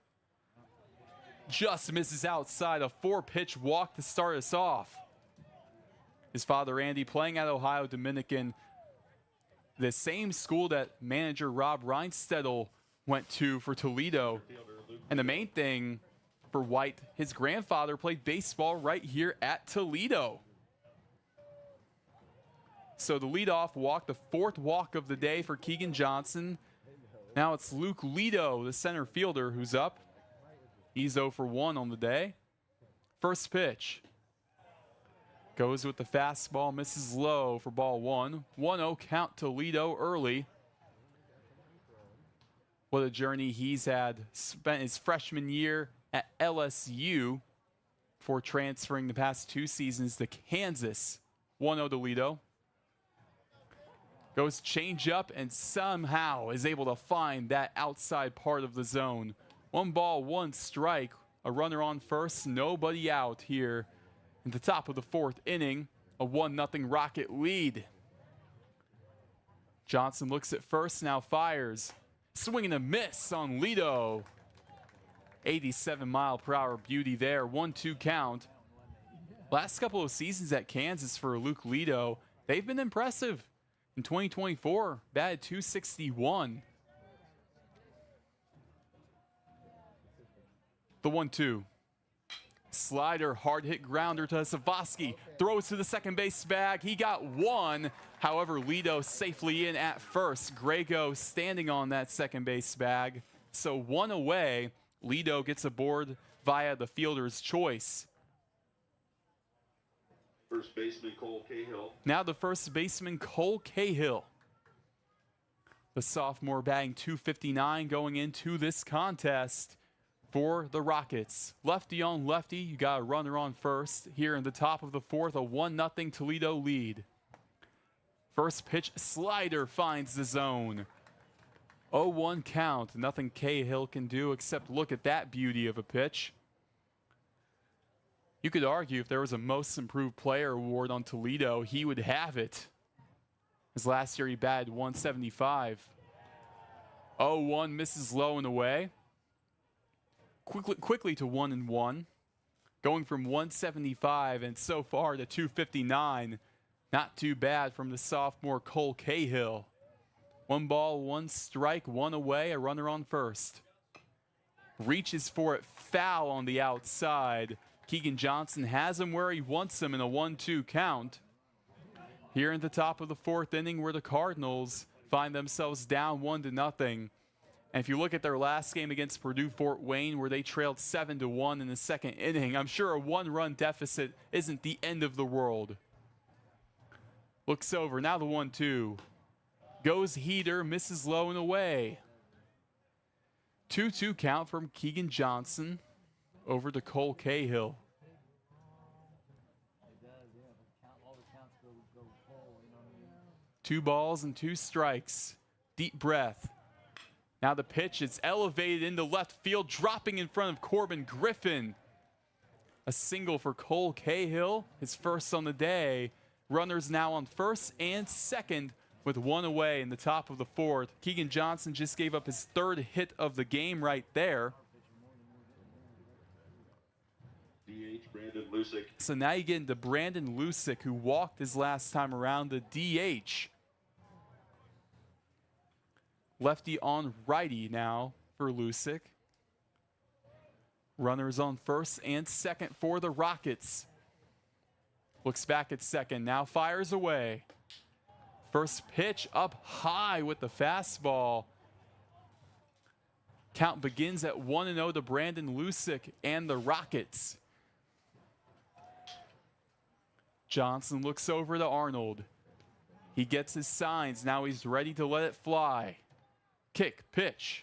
just misses outside. A 4-pitch walk to start us off. His father, Andy, playing at Ohio Dominican, the same school that manager Rob Reinstedel went to for Toledo. And the main thing for White, his grandfather played baseball right here at Toledo. So the leadoff walk, the 4th walk of the day for Keegan Johnson. Now it's Luke Lido, the center fielder, who's up. He's 0 for 1 on the day. First pitch. Goes with the fastball, misses low for ball 1. 1-0 count Toledo early. What a journey he's had. Spent his freshman year at LSU before transferring the past 2 seasons to Kansas. 1-0 Toledo. Goes change up and somehow is able to find that outside part of the zone. 1 ball, 1 strike. A runner on first, nobody out here at the top of the 4th inning. A 1-0 Rocket lead. Johnson looks at first, now fires. Swing and a miss on Lido. 87-mile-per-hour beauty there. 1-2 count. Last couple of seasons at Kansas for Luke Lido, they've been impressive. In 2024, batted .261. The 1-2. Slider, hard hit grounder to Savosky. Throws to the second base bag. He got 1. However, Lido safely in at first. Grego standing on that second base bag. So 1 away. Lido gets aboard via the fielder's choice. First baseman Cole Cahill. Now the first baseman Cole Cahill. The sophomore batting .259 going into this contest for the Rockets. Lefty on lefty, you got a runner on first. Here in the top of the 4th, a 1-0 Toledo lead. First pitch, slider finds the zone. 0-1 count, nothing Cahill can do except look at that beauty of a pitch. You could argue if there was a most improved player award on Toledo, he would have it. As last year he batted .175. 0-1 misses low and away. Quickly to 1-1. Going from .175 and so far to .259. Not too bad from the sophomore Cole Cahill. 1 ball, 1 strike, 1 away, a runner on first. Reaches for it, foul on the outside. Keegan Johnson has him where he wants him in a 1-2 count. Here in the top of the 4th inning where the Cardinals find themselves down 1-0. And if you look at their last game against Purdue Fort Wayne where they trailed 7-1 in the 2nd inning, I'm sure a 1-run deficit isn't the end of the world. Looks over, now the 1-2. Goes heater, misses low and away. 2-2 count from Keegan Johnson over to Cole Cahill. Two balls and 2 strikes. Deep breath. Now the pitch, it's elevated into left field, dropping in front of Corbin Griffin. A single for Cole Cahill, his first on the day. Runners now on first and second with 1 away in the top of the 4th. Keegan Johnson just gave up his 3rd hit of the game right there. DH Brandon Lusick. So now you get into Brandon Lusick, who walked his last time around, the DH. Lefty on righty now for Lusick. Runners on first and second for the Rockets. Looks back at second, now fires away. First pitch up high with the fastball. Count begins at 1-0 to Brandon Lusick and the Rockets. Johnson looks over to Arnold. He gets his signs. Now he's ready to let it fly. Kick, pitch.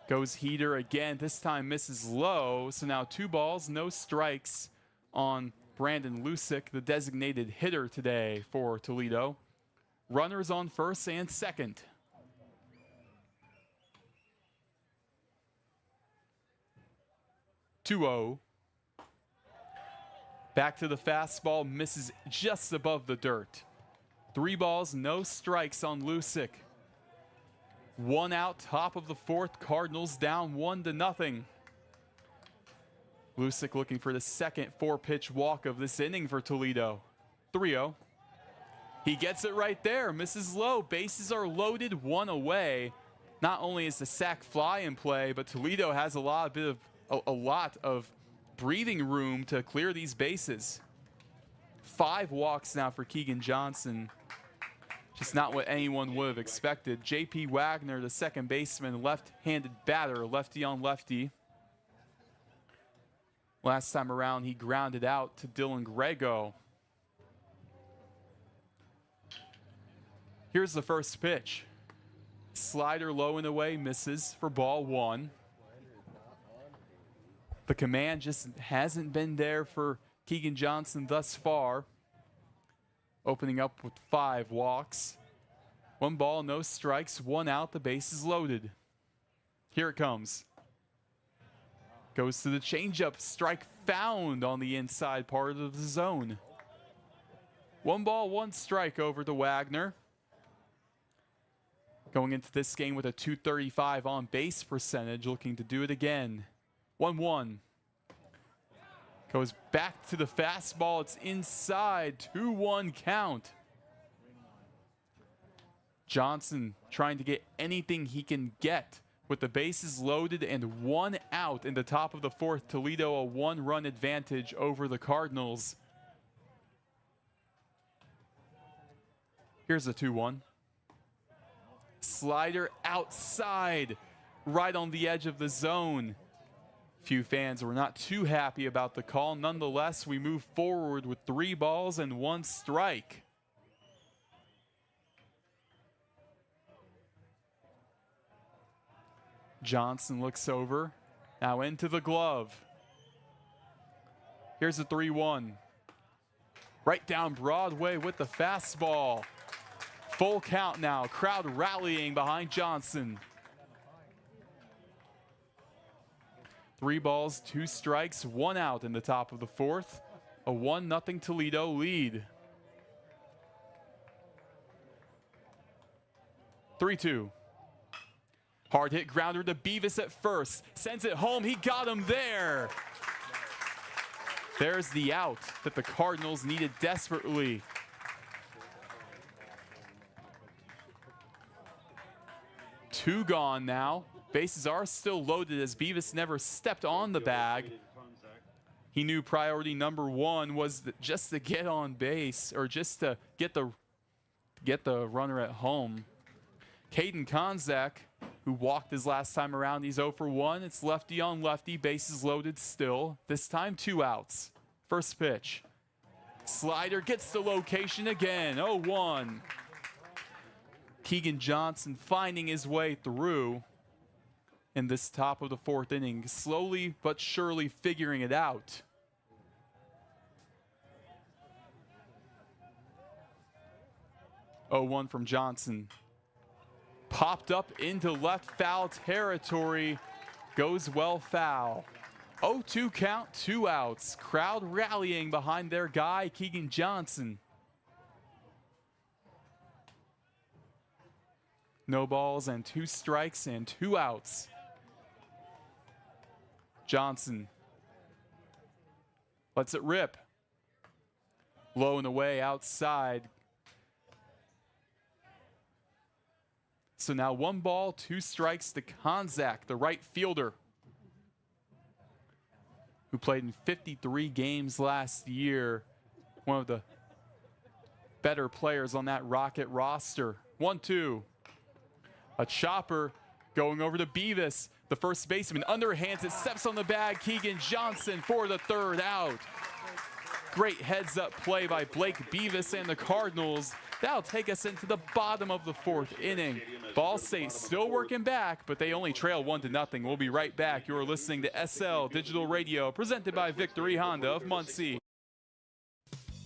Goes heater again. This time misses low. So now 2 balls, no strikes on Brandon Lusick, the designated hitter today for Toledo. Runners on first and second. 2-0. Back to the fastball, misses just above the dirt. 3 balls, no strikes on Lusick. 1 out, top of the fourth. Cardinals down 1-0. Lusick looking for the second 4-pitch walk of this inning for Toledo. 3-0. He gets it right there, misses low. Bases are loaded, 1 away. Not only is the sac fly in play, but Toledo has a lot of breathing room to clear these bases. 5 walks now for Keegan Johnson. Just not what anyone would have expected. J.P. Wagner, the second baseman, left-handed batter, lefty on lefty. Last time around, he grounded out to Dylan Grego. Here's the first pitch. Slider low and away, misses for ball 1. The command just hasn't been there for Keegan Johnson thus far. Opening up with 5 walks. 1 ball, no strikes, 1 out, the base is loaded. Here it comes. Goes to the changeup, strike found on the inside part of the zone. 1 ball, 1 strike over to Wagner. Going into this game with a .235 on base percentage, looking to do it again. 1-1. Goes back to the fastball. It's inside. 2-1 count. Johnson trying to get anything he can get with the bases loaded and 1 out in the top of the fourth. Toledo a 1-run advantage over the Cardinals. Here's a 2-1. Slider outside, right on the edge of the zone. Few fans were not too happy about the call. Nonetheless, we move forward with 3 balls and 1 strike. Johnson looks over, now into the glove. Here's a 3-1. Right down Broadway with the fastball. Full count now, crowd rallying behind Johnson. 3 balls, 2 strikes, 1 out in the top of the fourth. A 1-0 Toledo lead. 3-2. Hard hit grounder to Beavis at first. Sends it home. He got him there. There's the out that the Cardinals needed desperately. Two gone now. Bases are still loaded as Beavis never stepped on the bag. He knew priority number 1 was just to get on base, or just to get the runner at home. Caden Konzak, who walked his last time around, he's 0 for 1. It's lefty on lefty, bases loaded still. This time 2 outs. First pitch. Slider gets the location again, 0-1. Keegan Johnson finding his way through in this top of the fourth inning, slowly but surely figuring it out. .01 from Johnson. Popped up into left foul territory. Goes well foul. 0-2 count, 2 outs. Crowd rallying behind their guy, Keegan Johnson. No balls and 2 strikes and 2 outs. Johnson lets it rip. Low and away outside. So now 1 ball, 2 strikes to Konzak, the right fielder, who played in 53 games last year. One of the better players on that Rocket roster. 1-2. A chopper going over to Beavis, the first baseman. Underhands it, steps on the bag. Keegan Johnson for the 3rd out. Great heads-up play by Blake Beavis and the Cardinals. That'll take us into the bottom of the 4th inning. Ball State still working back, but they only trail 1-0. We'll be right back. You're listening to SL Digital Radio, presented by Victory Honda of Muncie.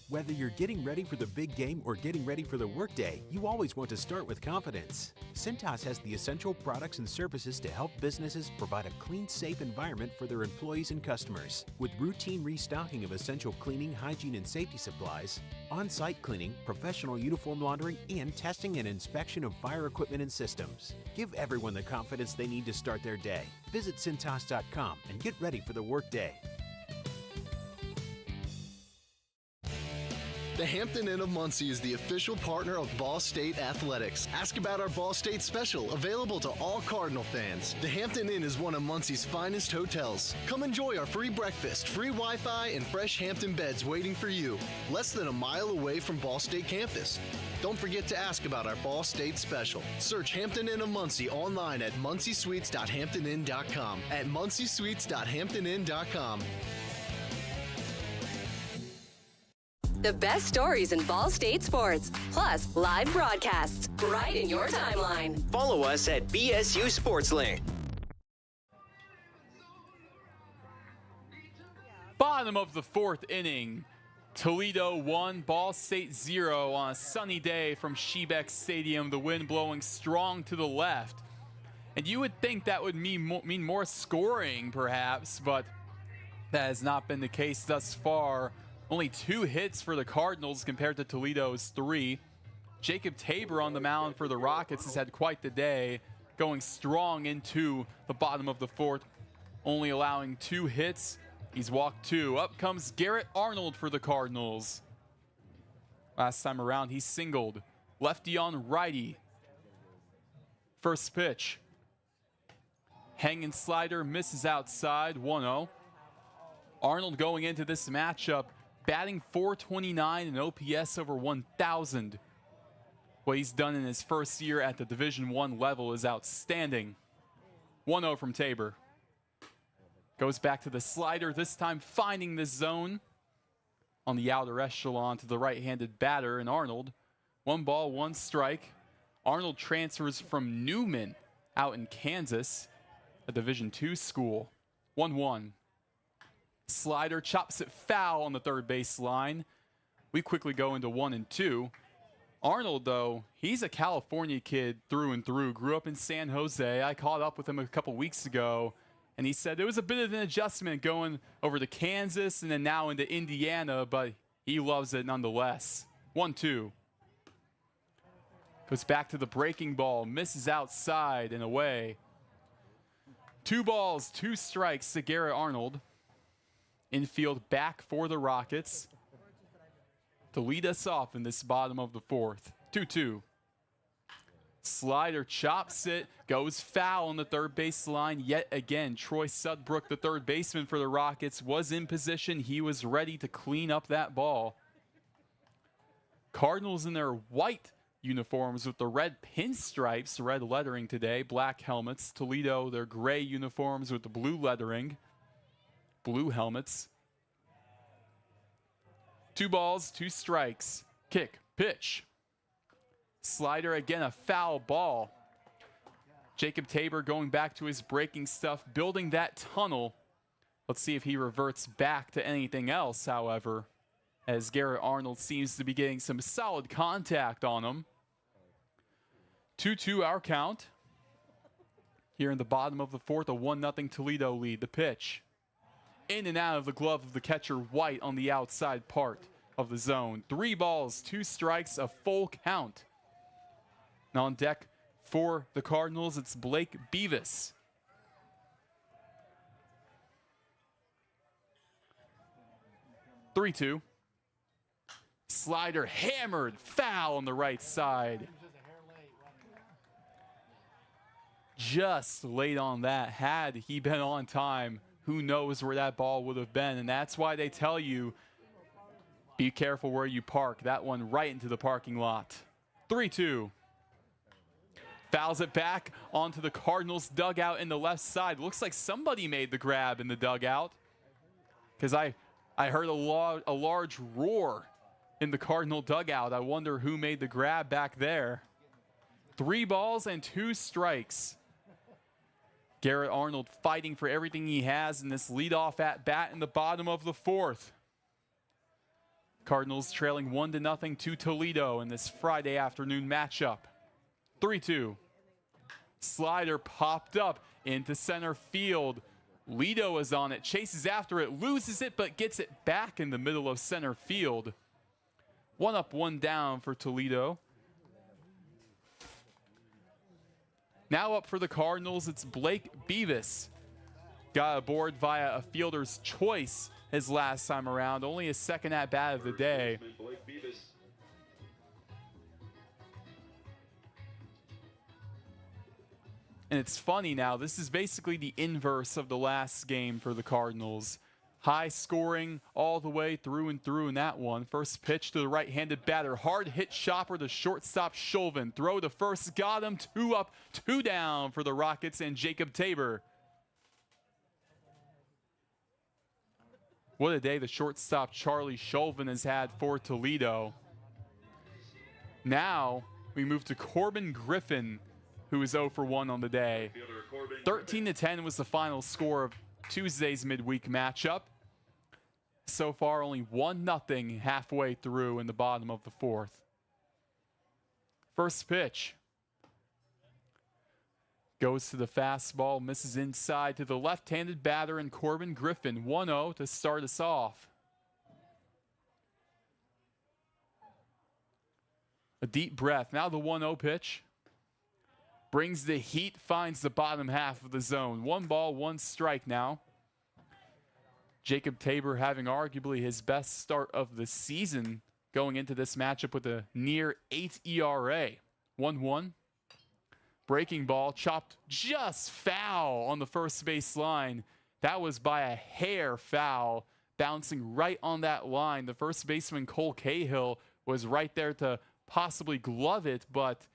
Whether you're getting ready for the big game or getting ready for the workday, you always want to start with confidence. Cintas has the essential products and services to help businesses provide a clean, safe environment for their employees and customers. With routine restocking of essential cleaning, hygiene, and safety supplies, on-site cleaning, professional uniform laundering, and testing and inspection of fire equipment and systems. Give everyone the confidence they need to start their day. Visit Cintas.com and get ready for the workday. The Hampton Inn of Muncie is the official partner of Ball State Athletics. Ask about our Ball State special, available to all Cardinal fans. The Hampton Inn is one of Muncie's finest hotels. Come enjoy our free breakfast, free Wi-Fi, and fresh Hampton beds waiting for you. Less than a mile away from Ball State campus. Don't forget to ask about our Ball State special. Search Hampton Inn of Muncie online at munciesweets.hamptonin.com. At munciesweets.hamptonin.com. The best stories in Ball State sports, plus live broadcasts right in your timeline. Follow us at BSU SportsLink. Bottom of the 4th inning. Toledo 1, Ball State 0 on a sunny day from Shebeck Stadium. The wind blowing strong to the left. And you would think that would mean more scoring, perhaps, but that has not been the case thus far. Only 2 hits for the Cardinals compared to Toledo's 3. Jacob Tabor on the mound for the Rockets has had quite the day, going strong into the bottom of the 4th, only allowing 2 hits. He's walked 2. Up comes Garrett Arnold for the Cardinals. Last time around, he singled. Lefty on righty. First pitch. Hanging slider misses outside, 1-0. Arnold going into this matchup, batting .429 and OPS over 1,000. What he's done in his first year at the Division I level is outstanding. 1-0 from Tabor. Goes back to the slider, this time finding the zone on the outer echelon to the right-handed batter and Arnold. 1 ball, 1 strike. Arnold transfers from Newman out in Kansas, a Division II school. 1-1. Slider chops it foul on the 3rd base line. We quickly go into 1 and 2. Arnold, though, he's a California kid through and through. Grew up in San Jose. I caught up with him a couple weeks ago, and he said it was a bit of an adjustment going over to Kansas and then now into Indiana, but he loves it nonetheless. 1-2. Goes back to the breaking ball, misses outside and away. 2 balls, 2 strikes to Garrett Arnold. Infield back for the Rockets to lead us off in this bottom of the 4th. 2-2. Slider chops it, goes foul on the 3rd base line yet again. Troy Sudbrook, the 3rd baseman for the Rockets, was in position. He was ready to clean up that ball. Cardinals in their white uniforms with the red pinstripes, red lettering today, black helmets. Toledo, their gray uniforms with the blue lettering, blue helmets. 2 balls, 2 strikes. Kick, pitch. Slider again, a foul ball. Jacob Tabor going back to his breaking stuff, building that tunnel. Let's see if he reverts back to anything else, however, as Garrett Arnold seems to be getting some solid contact on him. 2-2 our count. Here in the bottom of the 4th, a 1-0 Toledo lead. The pitch. In and out of the glove of the catcher White on the outside part of the zone. 3 balls, 2 strikes, a full count. Now on deck for the Cardinals, it's Blake Beavis. (3-2). Slider hammered, foul on the right side. just late on that. Had he been on time, who knows where that ball would have been. And that's why they tell you, be careful where you park. That one right into the parking lot. 3-2. Fouls it back onto the Cardinals dugout in the left side. Looks like somebody made the grab in the dugout, because I heard a large roar in the Cardinal dugout. I wonder who made the grab back there. 3 balls and 2 strikes. Garrett Arnold fighting for everything he has in this leadoff at bat in the bottom of the 4th. Cardinals trailing 1-0 to Toledo in this Friday afternoon matchup. 3-2. Slider popped up into center field. Lido is on it, chases after it, loses it, but gets it back in the middle of center field. 1 up, 1 down for Toledo. Now up for the Cardinals, it's Blake Beavis. Got aboard via a fielder's choice his last time around, only his second at-bat of the day. And it's funny now, this is basically the inverse of the last game for the Cardinals. High scoring all the way through and through in that one. First pitch to the right-handed batter. Hard hit chopper to shortstop Chauvin. Throw to first, got him. 2 up, 2 down for the Rockets and Jacob Tabor. What a day the shortstop Charlie Chauvin has had for Toledo. Now we move to Corbin Griffin, who is 0 for 1 on the day. 13-10 was the final score of Tuesday's midweek matchup. So far, only 1-0 halfway through in the bottom of the 4th. First pitch goes to the fastball, misses inside to the left-handed batter and Corbin Griffin. 1-0 to start us off. A deep breath. Now the 1-0 pitch. Brings the heat, finds the bottom half of the zone. 1 ball, 1 strike now. Jacob Tabor having arguably his best start of the season going into this matchup with a near 8 ERA. 1-1. Breaking ball, chopped just foul on the first base line. That was by a hair foul, bouncing right on that line. The first baseman, Cole Cahill, was right there to possibly glove it, but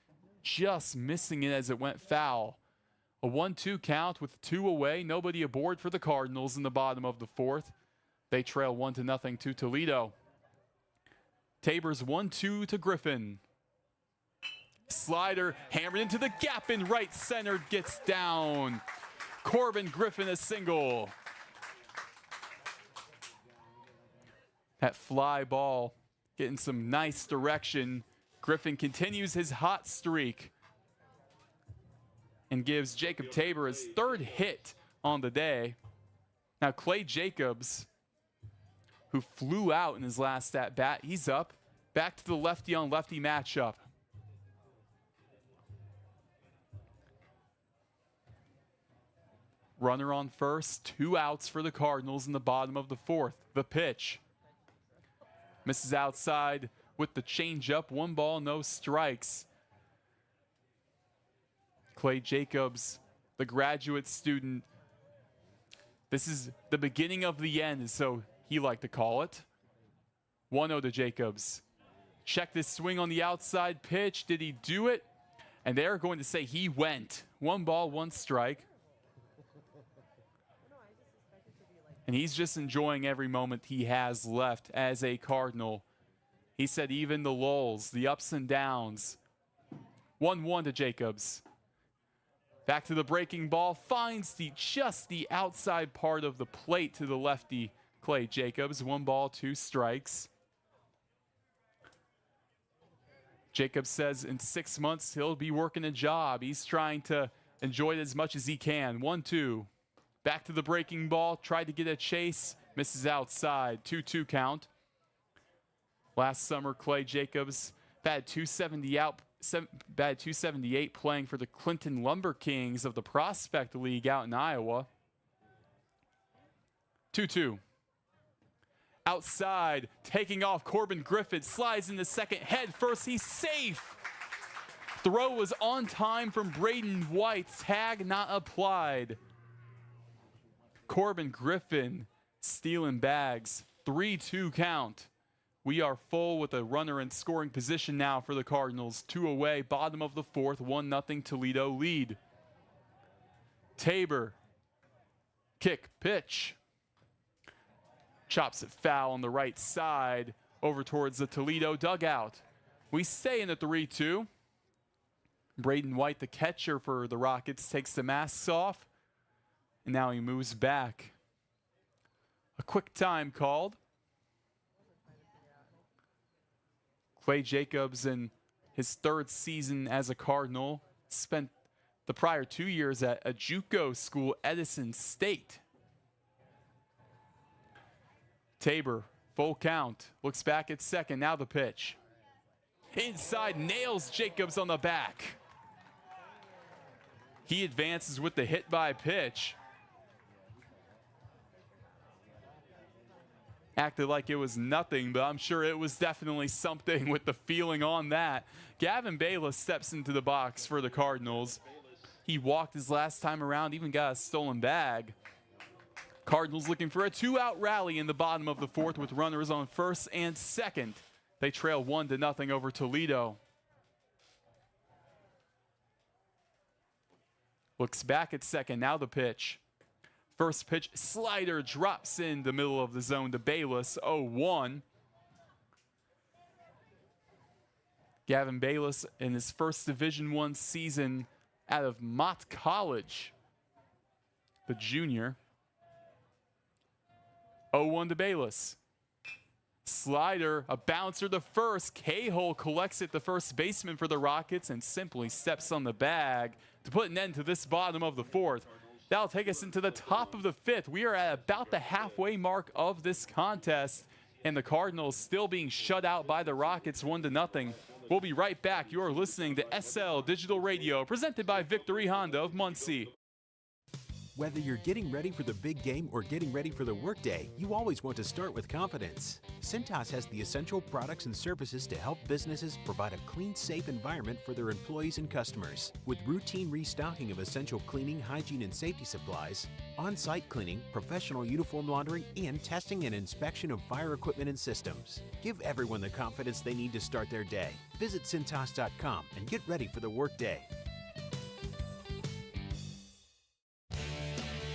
just missing it as it went foul. A 1-2 count with 2 away. Nobody aboard for the Cardinals in the bottom of the 4th. They trail 1-0 to Toledo. Tabor's 1-2 to Griffin. Slider hammered into the gap in right center, gets down. Corbin Griffin a single. That fly ball getting some nice direction. Griffin continues his hot streak and gives Jacob Tabor his 3rd hit on the day. Now Clay Jacobs, who flew out in his last at-bat, he's up. Back to the lefty-on-lefty matchup. Runner on first, 2 outs for the Cardinals in the bottom of the 4th. The pitch. Misses outside with the changeup. 1 ball, no strikes. Clay Jacobs, the graduate student. This is the beginning of the end, so he liked to call it. 1-0 to Jacobs. Check this swing on the outside pitch. Did he do it? And they're going to say he went. 1 ball, 1 strike. And he's just enjoying every moment he has left as a Cardinal. He said even the lulls, the ups and downs. 1-1 to Jacobs. Back to the breaking ball. Finds just the outside part of the plate to the lefty, Clay Jacobs. 1 ball, 2 strikes. Jacobs says in 6 months he'll be working a job. He's trying to enjoy it as much as he can. 1-2. Back to the breaking ball, tried to get a chase, misses outside. 2-2 count. Last summer, Clay Jacobs batted 278 playing for the Clinton Lumber Kings of the Prospect League out in Iowa. 2-2. Outside, taking off Corbin Griffin, slides in the second, head first, he's safe. Throw was on time from Braden White. Tag not applied. Corbin Griffin stealing bags. 3-2 count. We are full with a runner in scoring position now for the Cardinals. 2 away, bottom of the fourth, 1-0 Toledo lead. Tabor, kick, pitch. Chops it foul on the right side over towards the Toledo dugout. We stay in the 3-2. Braden White, the catcher for the Rockets, takes the masks off. And now he moves back. A quick time called. Clay Jacobs, in his third season as a Cardinal, spent the prior 2 years at a JUCO school, Edison State. Tabor, full count, looks back at second, now the pitch. Inside, nails Jacobs on the back. He advances with the hit by pitch. Acted like it was nothing, but I'm sure it was definitely something with the feeling on that. Gavin Bayless steps into the box for the Cardinals. He walked his last time around, even got a stolen bag. Cardinals looking for a 2-out rally in the bottom of the fourth with runners on first and second. They trail 1-0 over Toledo. Looks back at second, now the pitch. First pitch, slider drops in the middle of the zone to Bayless, 0-1. Gavin Bayless in his first Division I season out of Mott College, the junior. 0-1 to Bayless. Slider, a bouncer to first. Cahill collects it, the first baseman for the Rockets, and simply steps on the bag to put an end to this bottom of the fourth. That'll take us into the top of the fifth. We are at about the halfway mark of this contest, and the Cardinals still being shut out by the Rockets 1-0. We'll be right back. You're listening to SL Digital Radio, presented by Victory Honda of Muncie. Whether you're getting ready for the big game or getting ready for the workday, you always want to start with confidence. Cintas has the essential products and services to help businesses provide a clean, safe environment for their employees and customers. With routine restocking of essential cleaning, hygiene, and safety supplies, on-site cleaning, professional uniform laundering, and testing and inspection of fire equipment and systems. Give everyone the confidence they need to start their day. Visit Cintas.com and get ready for the workday.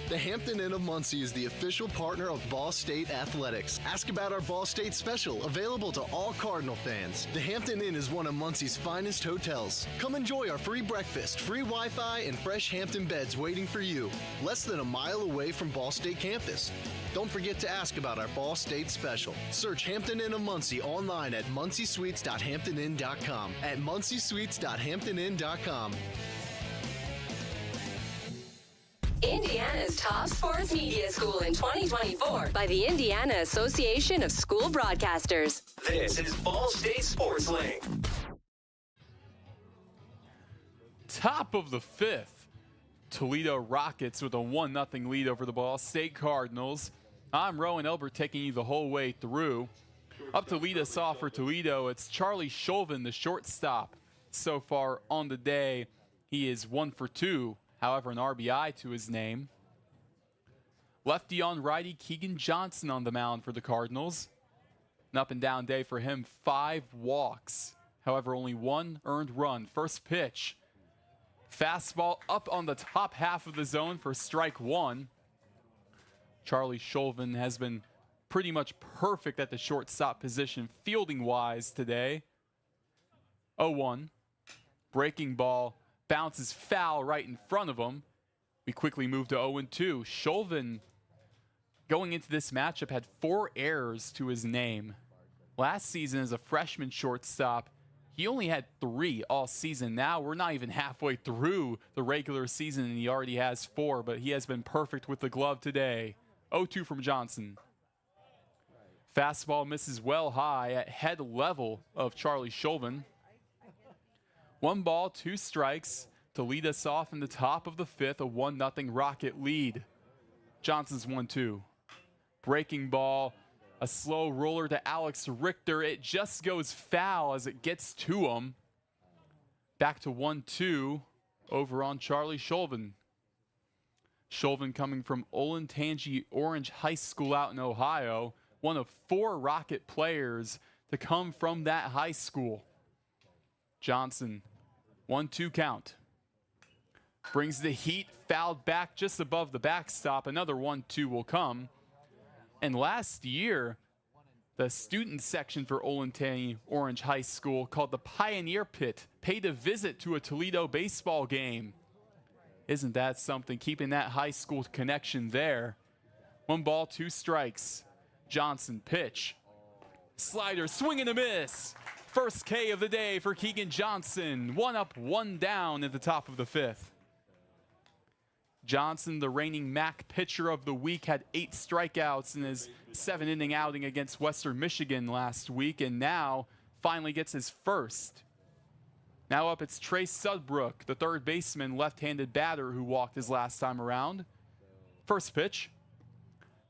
The Hampton Inn of Muncie is the official partner of Ball State Athletics. Ask about our Ball State special, available to all Cardinal fans. The Hampton Inn is one of Muncie's finest hotels. Come enjoy our free breakfast, free Wi-Fi, and fresh Hampton beds waiting for you. Less than a mile away from Ball State campus. Don't forget to ask about our Ball State special. Search Hampton Inn of Muncie online at munciesuites.hamptonin.com. At munciesuites.hamptonin.com. Indiana's top sports media school in 2024 by the Indiana Association of School Broadcasters. This is Ball State Sports Link. Top of the fifth, Toledo Rockets with a 1-0 lead over the Ball State Cardinals. I'm Roen Elbert taking you the whole way through. Up to lead us off for Toledo, it's Charlie Chauvin, the shortstop. So far on the day, he is 1 for 2. However, an RBI to his name. Lefty on righty, Keegan Johnson on the mound for the Cardinals. An up and down day for him, 5 walks. However, only 1 earned run. First pitch. Fastball up on the top half of the zone for strike 1. Charlie Chauvin has been pretty much perfect at the shortstop position fielding-wise today. 0-1. Breaking ball. Bounces foul right in front of him. We quickly move to 0-2. Chauvin, going into this matchup, had 4 errors to his name. Last season as a freshman shortstop, he only had 3 all season. Now we're not even halfway through the regular season and he already has 4, but he has been perfect with the glove today. 0-2 from Johnson. Fastball misses well high at head level of Charlie Chauvin. 1 ball, 2 strikes to lead us off in the top of the fifth, a 1-0 Rocket lead. Johnson's 1-2. Breaking ball, a slow roller to Alex Richter. It just goes foul as it gets to him. Back to 1-2 over on Charlie Shulvin. Shulvin coming from Olentangy Orange High School out in Ohio, one of 4 Rocket players to come from that high school. Johnson, 1-2 count. Brings the heat, fouled back just above the backstop. Another 1-2 will come. And last year, the student section for Olentangy Orange High School, called the Pioneer Pit, paid a visit to a Toledo baseball game. Isn't that something, keeping that high school connection there? 1 ball, 2 strikes. Johnson, pitch. Slider, swing and a miss. First K of the day for Keegan Johnson. 1 up, 1 down at the top of the 5th. Johnson, the reigning MAC pitcher of the week, had 8 strikeouts in his 7-inning outing against Western Michigan last week, and now finally gets his first. Now up, it's Trace Sudbrook, the third baseman, left-handed batter who walked his last time around. First pitch.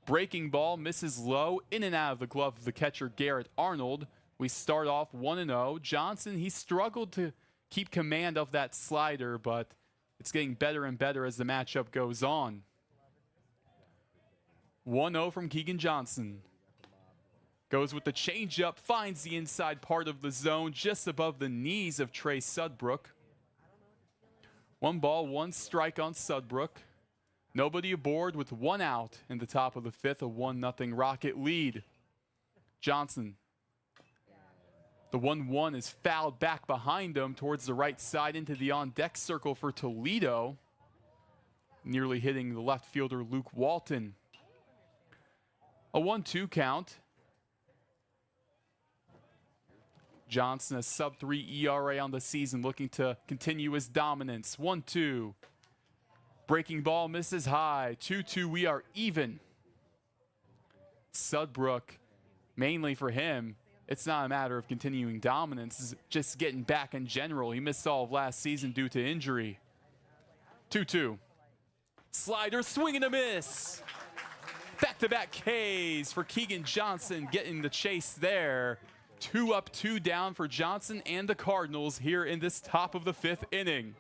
Breaking ball, misses low, in and out of the glove of the catcher Garrett Arnold. We start off 1-0. Johnson, he struggled to keep command of that slider, but it's getting better and better as the matchup goes on. 1-0 from Keegan Johnson. Goes with the changeup, finds the inside part of the zone just above the knees of Trace Sudbrook. 1 ball, 1 strike on Sudbrook. Nobody aboard with 1 out in the top of the 5th, a 1-0 Rocket lead. Johnson. The 1-1 is fouled back behind him towards the right side into the on-deck circle for Toledo, nearly hitting the left fielder Luke Walton. A 1-2 count. Johnson, a sub-3 ERA on the season, looking to continue his dominance. 1-2. Breaking ball misses high. 2-2, we are even. Sudbrook, mainly for him, it's not a matter of continuing dominance, it's just getting back in general. He missed all of last season due to injury. 2-2. Slider, swing and a miss. Back-to-back Ks for Keegan Johnson, getting the chase there. 2 up, 2 down for Johnson and the Cardinals here in this top of the 5th inning.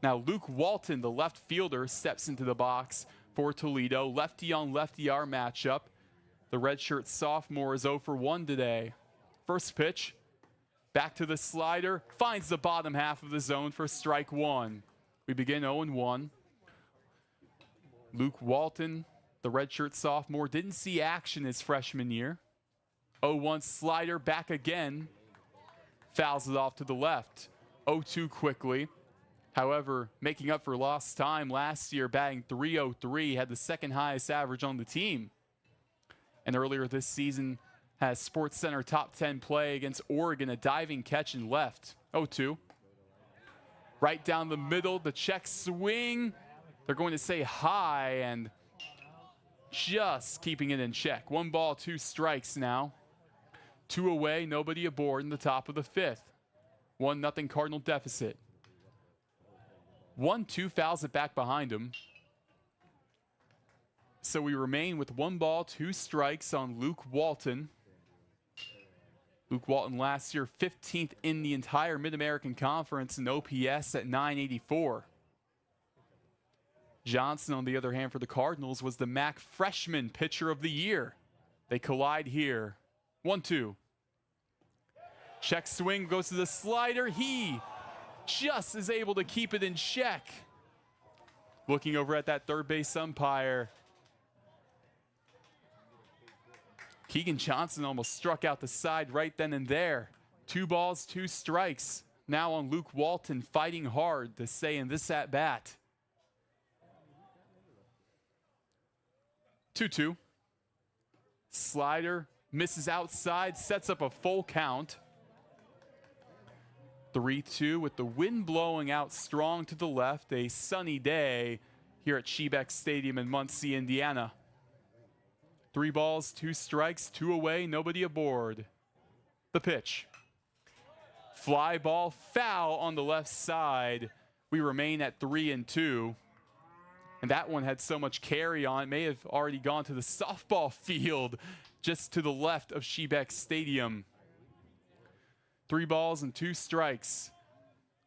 Now Luke Walton, the left fielder, steps into the box for Toledo. Lefty on lefty our matchup. The redshirt sophomore is 0 for 1 today. First pitch, back to the slider, finds the bottom half of the zone for strike 1. We begin 0-1. Luke Walton, the redshirt sophomore, didn't see action his freshman year. 0-1 slider, back again. Fouls it off to the left. 0-2 quickly. However, making up for lost time last year, batting .303, had the second highest average on the team. And earlier this season, has SportsCenter top 10 play against Oregon, a diving catch in left. 0-2. Right down the middle, the check swing. They're going to say high and just keeping it in check. 1 ball, 2 strikes now. 2 away, nobody aboard in the top of the 5th. 1-0 Cardinal deficit. 1-2 fouls it back behind him. So we remain with 1 ball, 2 strikes on Luke Walton. Luke Walton last year 15th in the entire Mid-American Conference in OPS at .984. Johnson, on the other hand, for the Cardinals, was the MAC Freshman Pitcher of the Year. They collide here. 1-2. Check swing, goes to the slider. He just is able to keep it in check. Looking over at that third base umpire. Keegan Johnson almost struck out the side right then and there. 2 balls, 2 strikes. Now on Luke Walton, fighting hard to stay in this at-bat. 2-2. Slider misses outside, sets up a full count. 3-2 with the wind blowing out strong to the left. A sunny day here at Shebeck Stadium in Muncie, Indiana. 3 balls, 2 strikes, 2 away, nobody aboard. The pitch. Fly ball, foul on the left side. We remain at 3-2. And that one had so much carry on, it may have already gone to the softball field just to the left of Shebeck Stadium. 3 balls and 2 strikes.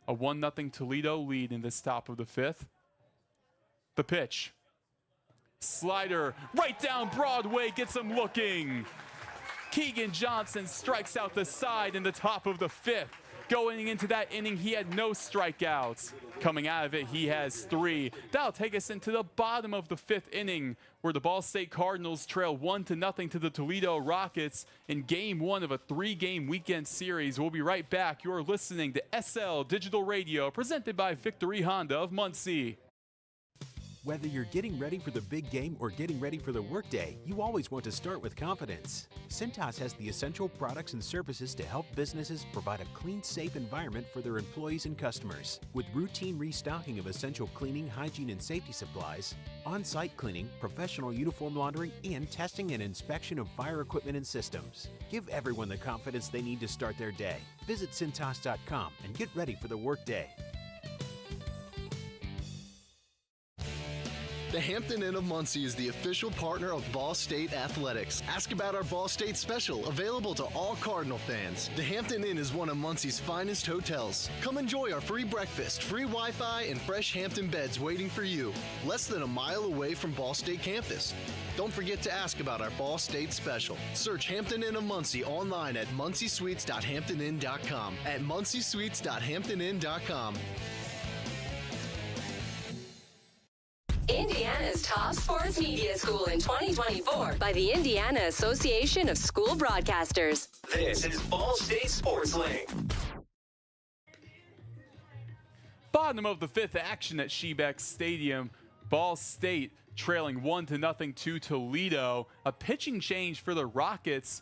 A 1-0 Toledo lead in this top of the 5th. The pitch. Slider right down Broadway, gets him looking. Keegan Johnson strikes out the side in the top of the 5th. Going into that inning, he had no strikeouts. Coming out of it, he has 3. That'll take us into the bottom of the 5th inning, where the Ball State Cardinals trail 1-0 to the Toledo Rockets in Game 1 of a 3-game weekend series. We'll be right back. You're listening to SL Digital Radio, presented by Victory Honda of Muncie. Whether you're getting ready for the big game or getting ready for the workday, you always want to start with confidence. Cintas has the essential products and services to help businesses provide a clean, safe environment for their employees and customers. With routine restocking of essential cleaning, hygiene, and safety supplies, on-site cleaning, professional uniform laundering, and testing and inspection of fire equipment and systems. Give everyone the confidence they need to start their day. Visit Cintas.com and get ready for the workday. The Hampton Inn of Muncie is the official partner of Ball State Athletics. Ask about our Ball State special, available to all Cardinal fans. The Hampton Inn is one of Muncie's finest hotels. Come enjoy our free breakfast, free Wi-Fi, and fresh Hampton beds waiting for you. Less than a mile away from Ball State campus. Don't forget to ask about our Ball State special. Search Hampton Inn of Muncie online at munciesuites.hamptoninn.com. At munciesuites.hamptoninn.com. Indiana's top sports media school in 2024 by the Indiana Association of School Broadcasters. This is Ball State Sports Link. Bottom of the 5th action at Shebeck Stadium. Ball State trailing 1-0 to Toledo. A pitching change for the Rockets.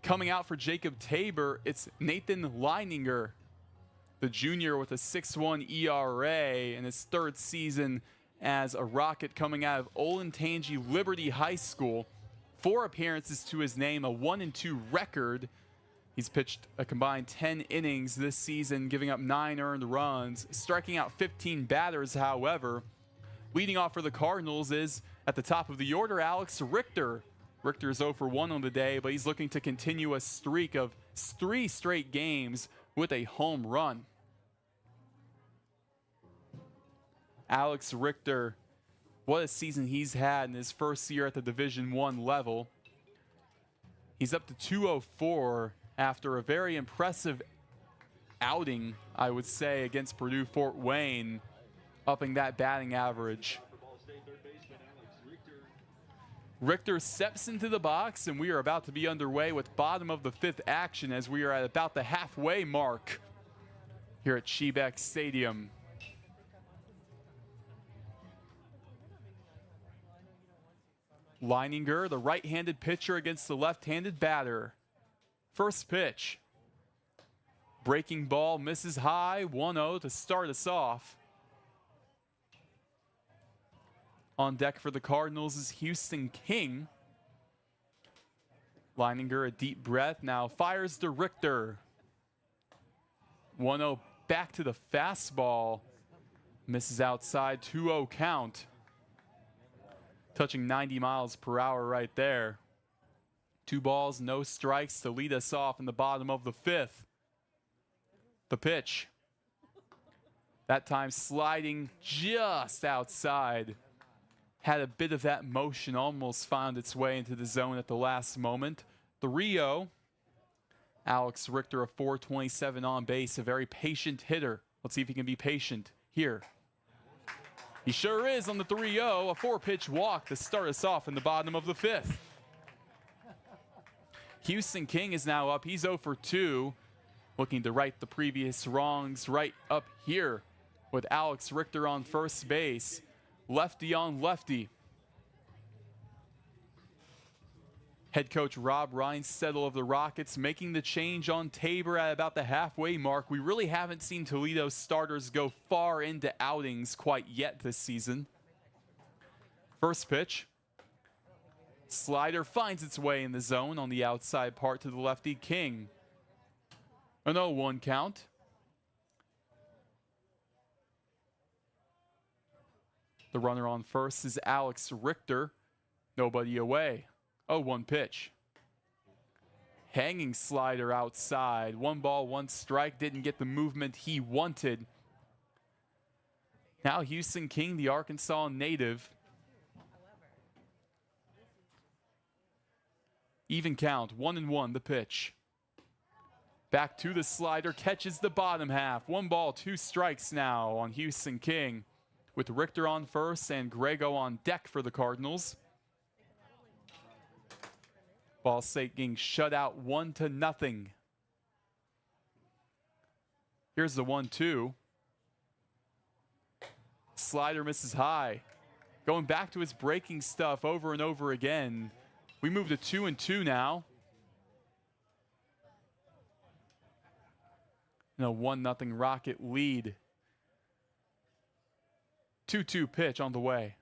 Coming out for Jacob Tabor, it's Nathan Leininger, the junior with a 6.1 ERA in his 3rd season as a Rocket, coming out of Olentangy Liberty High School. 4 appearances to his name, a 1-2 record. He's pitched a combined 10 innings this season, giving up 9 earned runs, striking out 15 batters, however. Leading off for the Cardinals is, at the top of the order, Alex Richter. Richter is 0 for 1 on the day, but he's looking to continue a streak of 3 straight games with a home run. Alex Richter, what a season he's had in his first year at the Division I level. He's up to 204 after a very impressive outing, I would say, against Purdue Fort Wayne, upping that batting average. Richter steps into the box, and we are about to be underway with bottom of the 5th action as we are at about the halfway mark here at Shebeck Stadium. Leininger, the right-handed pitcher against the left-handed batter. First pitch. Breaking ball misses high, 1-0 to start us off. On deck for the Cardinals is Houston King. Leininger, a deep breath, now fires to Richter. 1-0 back to the fastball. Misses outside, 2-0 count. Touching 90 miles per hour right there. 2 balls, no strikes to lead us off in the bottom of the 5th. The pitch. That time sliding just outside. Had a bit of that motion, almost found its way into the zone at the last moment. 3-0. Alex Richter, a .427 on base, a very patient hitter. Let's see if he can be patient here. He sure is on the 3-0, a 4-pitch walk to start us off in the bottom of the 5th. Houston King is now up. He's 0 for 2, looking to right the previous wrongs right up here with Alex Richter on first base. Lefty on lefty. Head coach Rob Reinsettle of the Rockets making the change on Tabor at about the halfway mark. We really haven't seen Toledo starters go far into outings quite yet this season. First pitch. Slider finds its way in the zone on the outside part to the lefty King. An 0-1 count. The runner on first is Alex Richter. Nobody away. 0-1 pitch. Hanging slider outside. 1 ball, 1 strike. Didn't get the movement he wanted. Now Houston King, the Arkansas native. Even count. 1-1 the pitch. Back to the slider. Catches the bottom half. 1 ball, 2 strikes now on Houston King, with Richter on first and Grego on deck for the Cardinals. Ball State getting shut out 1-0. Here's the 1-2. Slider misses high. Going back to his breaking stuff over and over again. We move to 2-2 now. And a 1-0 Rocket lead. 2-2 pitch on the way.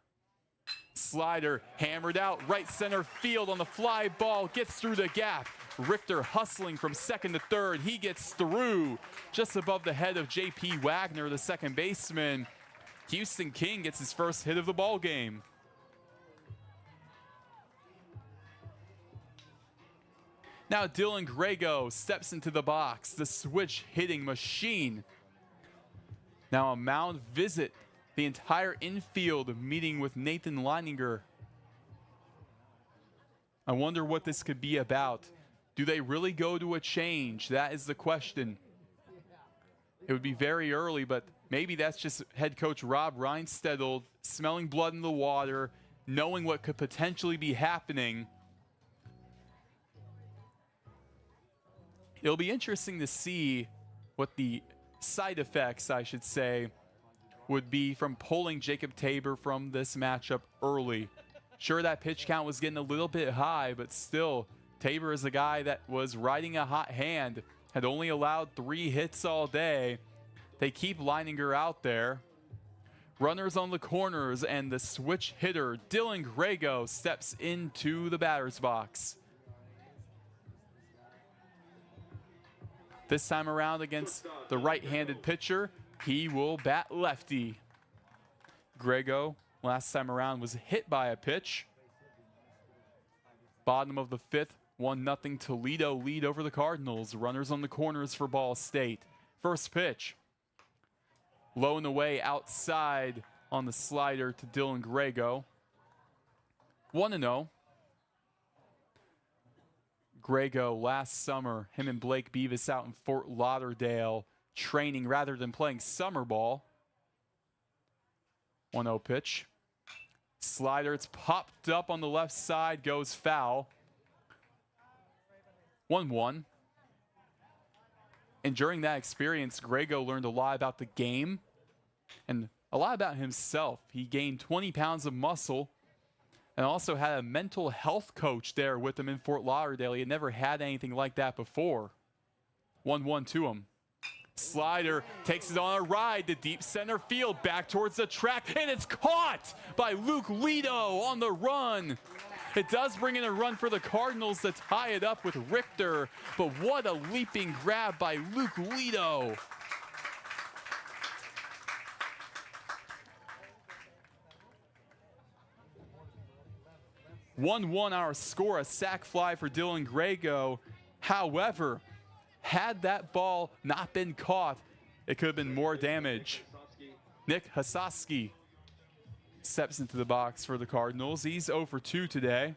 Slider hammered out right center field on the fly ball. Gets through the gap. Richter hustling from second to third. He gets through just above the head of J.P. Wagner, the second baseman. Houston King gets his first hit of the ball game. Now Dylan Grego steps into the box, the switch hitting machine. Now a mound visit. The entire infield meeting with Nathan Leininger. I wonder what this could be about. Do they really go to a change? That is the question. It would be very early, but maybe that's just head coach Rob Reinstedel smelling blood in the water, knowing what could potentially be happening. It'll be interesting to see what the side effects, I should say, would be from pulling Jacob Tabor from this matchup early. Sure, that pitch count was getting a little bit high, but still, Tabor is a guy that was riding a hot hand, had only allowed 3 hits all day. They keep Leininger out there. Runners on the corners, and the switch hitter, Dylan Grego, steps into the batter's box. This time around against the right-handed pitcher, he will bat lefty. Grego, last time around, was hit by a pitch. Bottom of the 5th, 1-0 Toledo lead over the Cardinals. Runners on the corners for Ball State. First pitch. Low and away outside on the slider to Dylan Grego. 1-0. Grego last summer, him and Blake Beavis out in Fort Lauderdale training rather than playing summer ball. 1-0 pitch. Slider, it's popped up on the left side, goes foul. 1-1. And during that experience, Grego learned a lot about the game and a lot about himself. He gained 20 pounds of muscle and also had a mental health coach there with him in Fort Lauderdale. He had never had anything like that before. 1-1 to him. Slider takes it on a ride to deep center field, back towards the track, and it's caught by Luke Lido on the run. It does bring in a run for the Cardinals to tie it up with Richter, but what a leaping grab by Luke Lido. (1-1) our score, a sac fly for Dylan Grego. However, had that ball not been caught, it could have been more damage. Nick Hasowski steps into the box for the Cardinals. He's 0 for 2 today.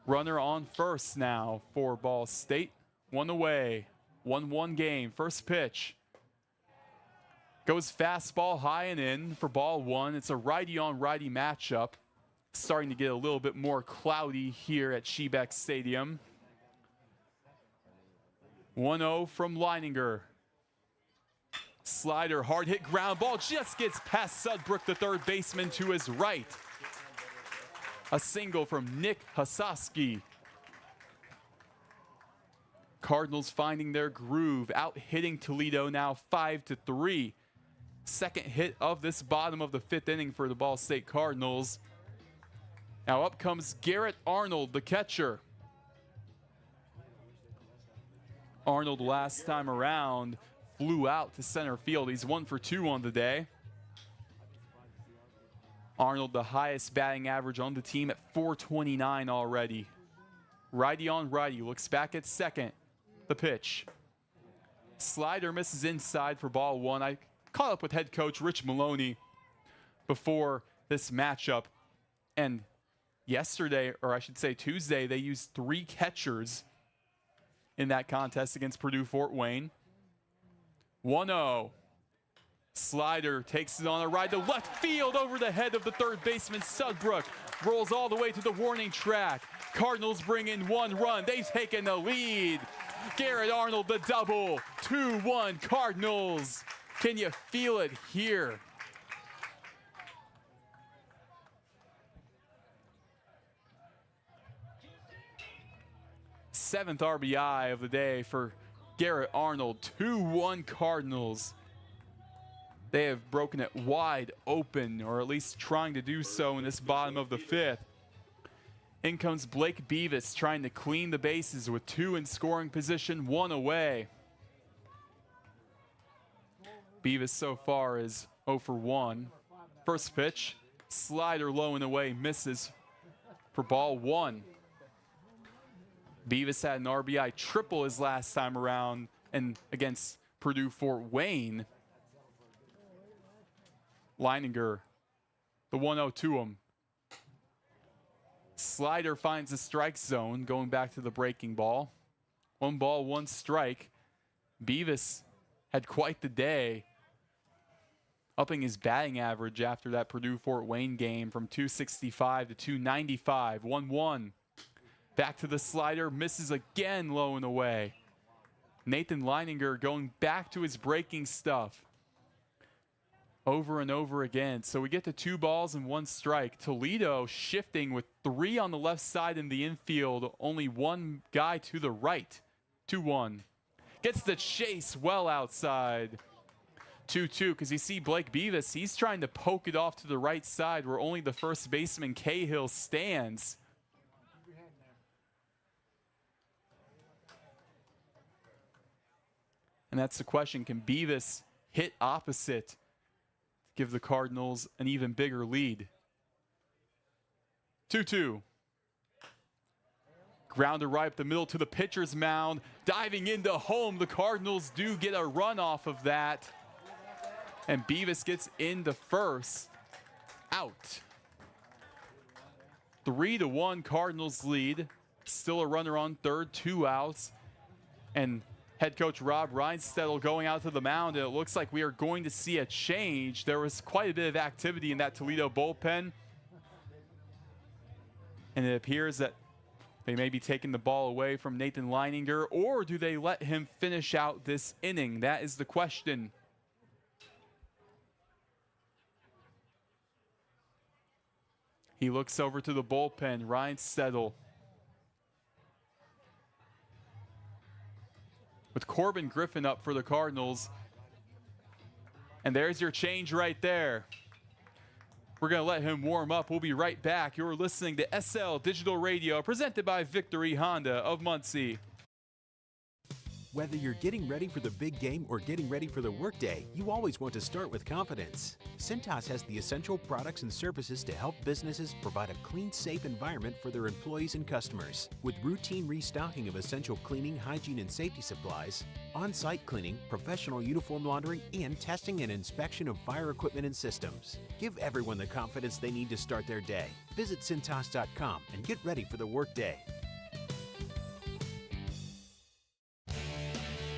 Runner on first now for Ball State. 1 away, 1-1 game. First pitch. Goes fastball high and in for ball 1. It's a righty on righty matchup. Starting to get a little bit more cloudy here at Shebeck Stadium. 1-0 from Leininger. Slider, hard hit ground ball, just gets past Sudbrook, the third baseman, to his right. A single from Nick Hasowski. Cardinals finding their groove, out hitting Toledo now 5-3. Second hit of this bottom of the 5th inning for the Ball State Cardinals. Now up comes Garrett Arnold, the catcher. Arnold last time around flew out to center field. He's 1 for 2 on the day. Arnold, the highest batting average on the team at 429 already. Righty on righty, looks back at second. The pitch. Slider misses inside for ball one. I caught up with head coach Rich Maloney before this matchup. And yesterday, or I should say Tuesday, they used 3 catchers in that contest against Purdue Fort Wayne. 1-0. Slider takes it on a ride to left field over the head of the third baseman Sudbrook. Rolls all the way to the warning track. Cardinals bring in 1 run. They've taken the lead. Garrett Arnold the double. 2-1 Cardinals. Can you feel it here? Seventh RBI of the day for Garrett Arnold. 2-1 Cardinals. They have broken it wide open, or at least trying to do so in this bottom of the 5th. In comes Blake Beavis trying to clean the bases with 2 in scoring position, 1 away. Beavis so far is 0 for 1. First pitch, slider low and away, misses for ball 1. Beavis had an RBI triple his last time around and against Purdue Fort Wayne. Leininger, the 1-0 to him. Slider finds the strike zone, going back to the breaking ball. 1 ball, 1 strike. Beavis had quite the day, upping his batting average after that Purdue Fort Wayne game from 265 to 295. 1-1. Back to the slider, misses again low and away. Nathan Leininger going back to his breaking stuff over and over again. So we get to 2 balls and 1 strike. Toledo shifting with 3 on the left side in the infield, only 1 guy to the right. 2-1. Gets the chase well outside. 2-2, because you see Blake Beavis, he's trying to poke it off to the right side where only the first baseman Cahill stands. And that's the question, can Beavis hit opposite? Give the Cardinals an even bigger lead. 2-2. Grounder right up the middle to the pitcher's mound. Diving into home. The Cardinals do get a run off of that. And Beavis gets into first. Out. 3-1 Cardinals lead. Still a runner on third, 2 outs. And head coach Rob Reinstettel going out to the mound, and it looks like we are going to see a change. There was quite a bit of activity in that Toledo bullpen, and it appears that they may be taking the ball away from Nathan Leininger, or do they let him finish out this inning? That is the question. He looks over to the bullpen, Reinstettel. With Corbin Griffin up for the Cardinals. And there's your change right there. We're going to let him warm up. We'll be right back. You're listening to SL Digital Radio, presented by Victory Honda of Muncie. Whether you're getting ready for the big game or getting ready for the workday, you always want to start with confidence. Cintas has the essential products and services to help businesses provide a clean, safe environment for their employees and customers. With routine restocking of essential cleaning, hygiene, and safety supplies, on-site cleaning, professional uniform laundering, and testing and inspection of fire equipment and systems. Give everyone the confidence they need to start their day. Visit Cintas.com and get ready for the workday.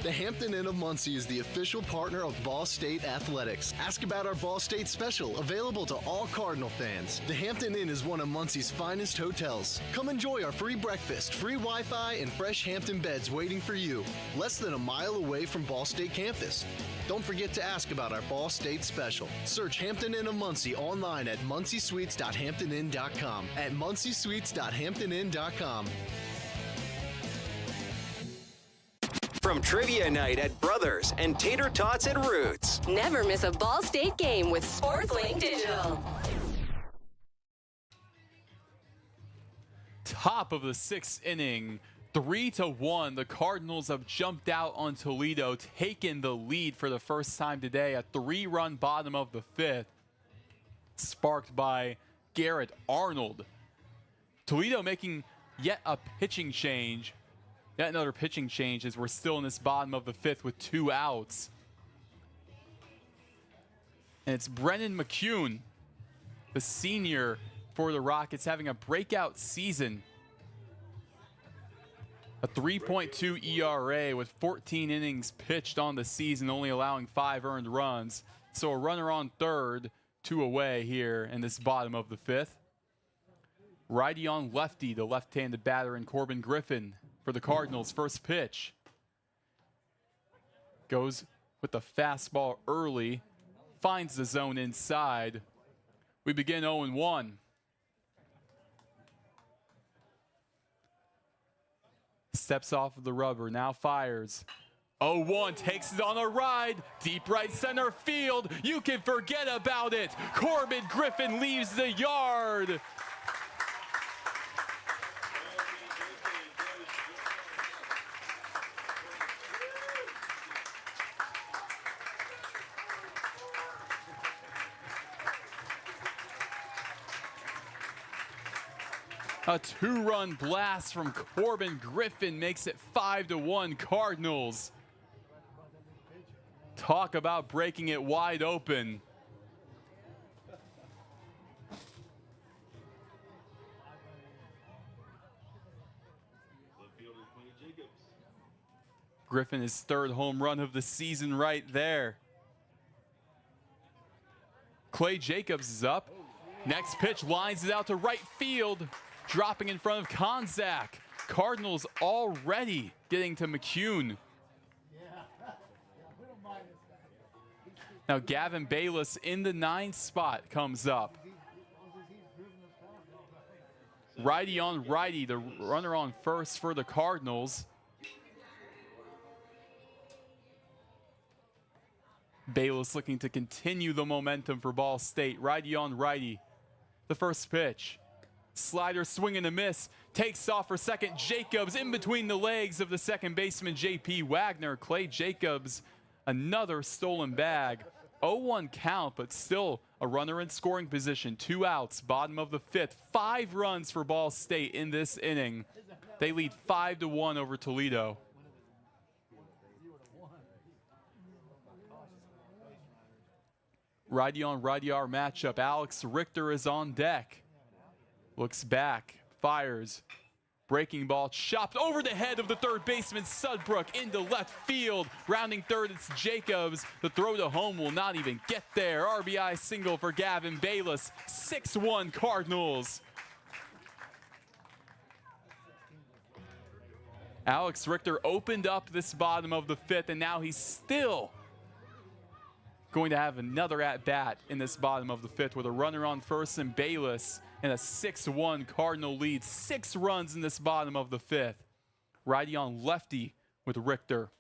The Hampton Inn of Muncie is the official partner of Ball State Athletics. Ask about our Ball State special, available to all Cardinal fans. The Hampton Inn is one of Muncie's finest hotels. Come enjoy our free breakfast, free Wi-Fi, and fresh Hampton beds waiting for you. Less than a mile away from Ball State campus. Don't forget to ask about our Ball State special. Search Hampton Inn of Muncie online at munciesweets.hamptoninn.com. At munciesweets.hamptoninn.com. From trivia night at Brothers and tater tots at Roots. Never miss a Ball State game with SportsLink Digital. Top of the 6th inning, 3-1. The Cardinals have jumped out on Toledo, taken the lead for the first time today. A 3-run bottom of the 5th. sparked by Garrett Arnold. Toledo making yet a pitching change. Yet another pitching change as we're still in this bottom of the 5th with 2 outs. And it's Brennan McCune, the senior for the Rockets, having a breakout season. A 3.2 ERA with 14 innings pitched on the season, only allowing 5 earned runs. So a runner on third, 2 away here in this bottom of the 5th. Righty on lefty, the left-handed batter in Corbin Griffin for the Cardinals. First pitch. Goes with the fastball early. Finds the zone inside. We begin 0-1. Steps off of the rubber, now fires. 0-1, takes it on a ride. Deep right center field. You can forget about it. Corbin Griffin leaves the yard. A 2-run blast from Corbin Griffin makes it 5-1 Cardinals. Talk about breaking it wide open. Griffin, his 3rd home run of the season right there. Clay Jacobs is up. Next pitch lines it out to right field. Dropping in front of Konzak. Cardinals already getting to McCune. Now Gavin Bayless in the 9th spot comes up. Righty on righty, the runner on first for the Cardinals. Bayless looking to continue the momentum for Ball State. Righty on righty. The first pitch. Slider swing and a miss. Takes off for second. Jacobs in between the legs of the second baseman, J.P. Wagner. Clay Jacobs, another stolen bag. 0-1 count, but still a runner in scoring position. 2 outs, bottom of the 5th. 5 runs for Ball State in this inning. They lead 5-1 over Toledo. Righty on righty our matchup. Alex Richter is on deck. Looks back, fires, breaking ball chopped over the head of the third baseman Sudbrook into left field. Rounding third, it's Jacobs. The throw to home will not even get there. RBI single for Gavin Bayless. 6-1 Cardinals. Alex Richter opened up this bottom of the 5th, and now he's still going to have another at-bat in this bottom of the 5th with a runner on first and Bayless. And a 6-1 Cardinal lead. 6 runs in this bottom of the 5th. Righty on lefty with Richter.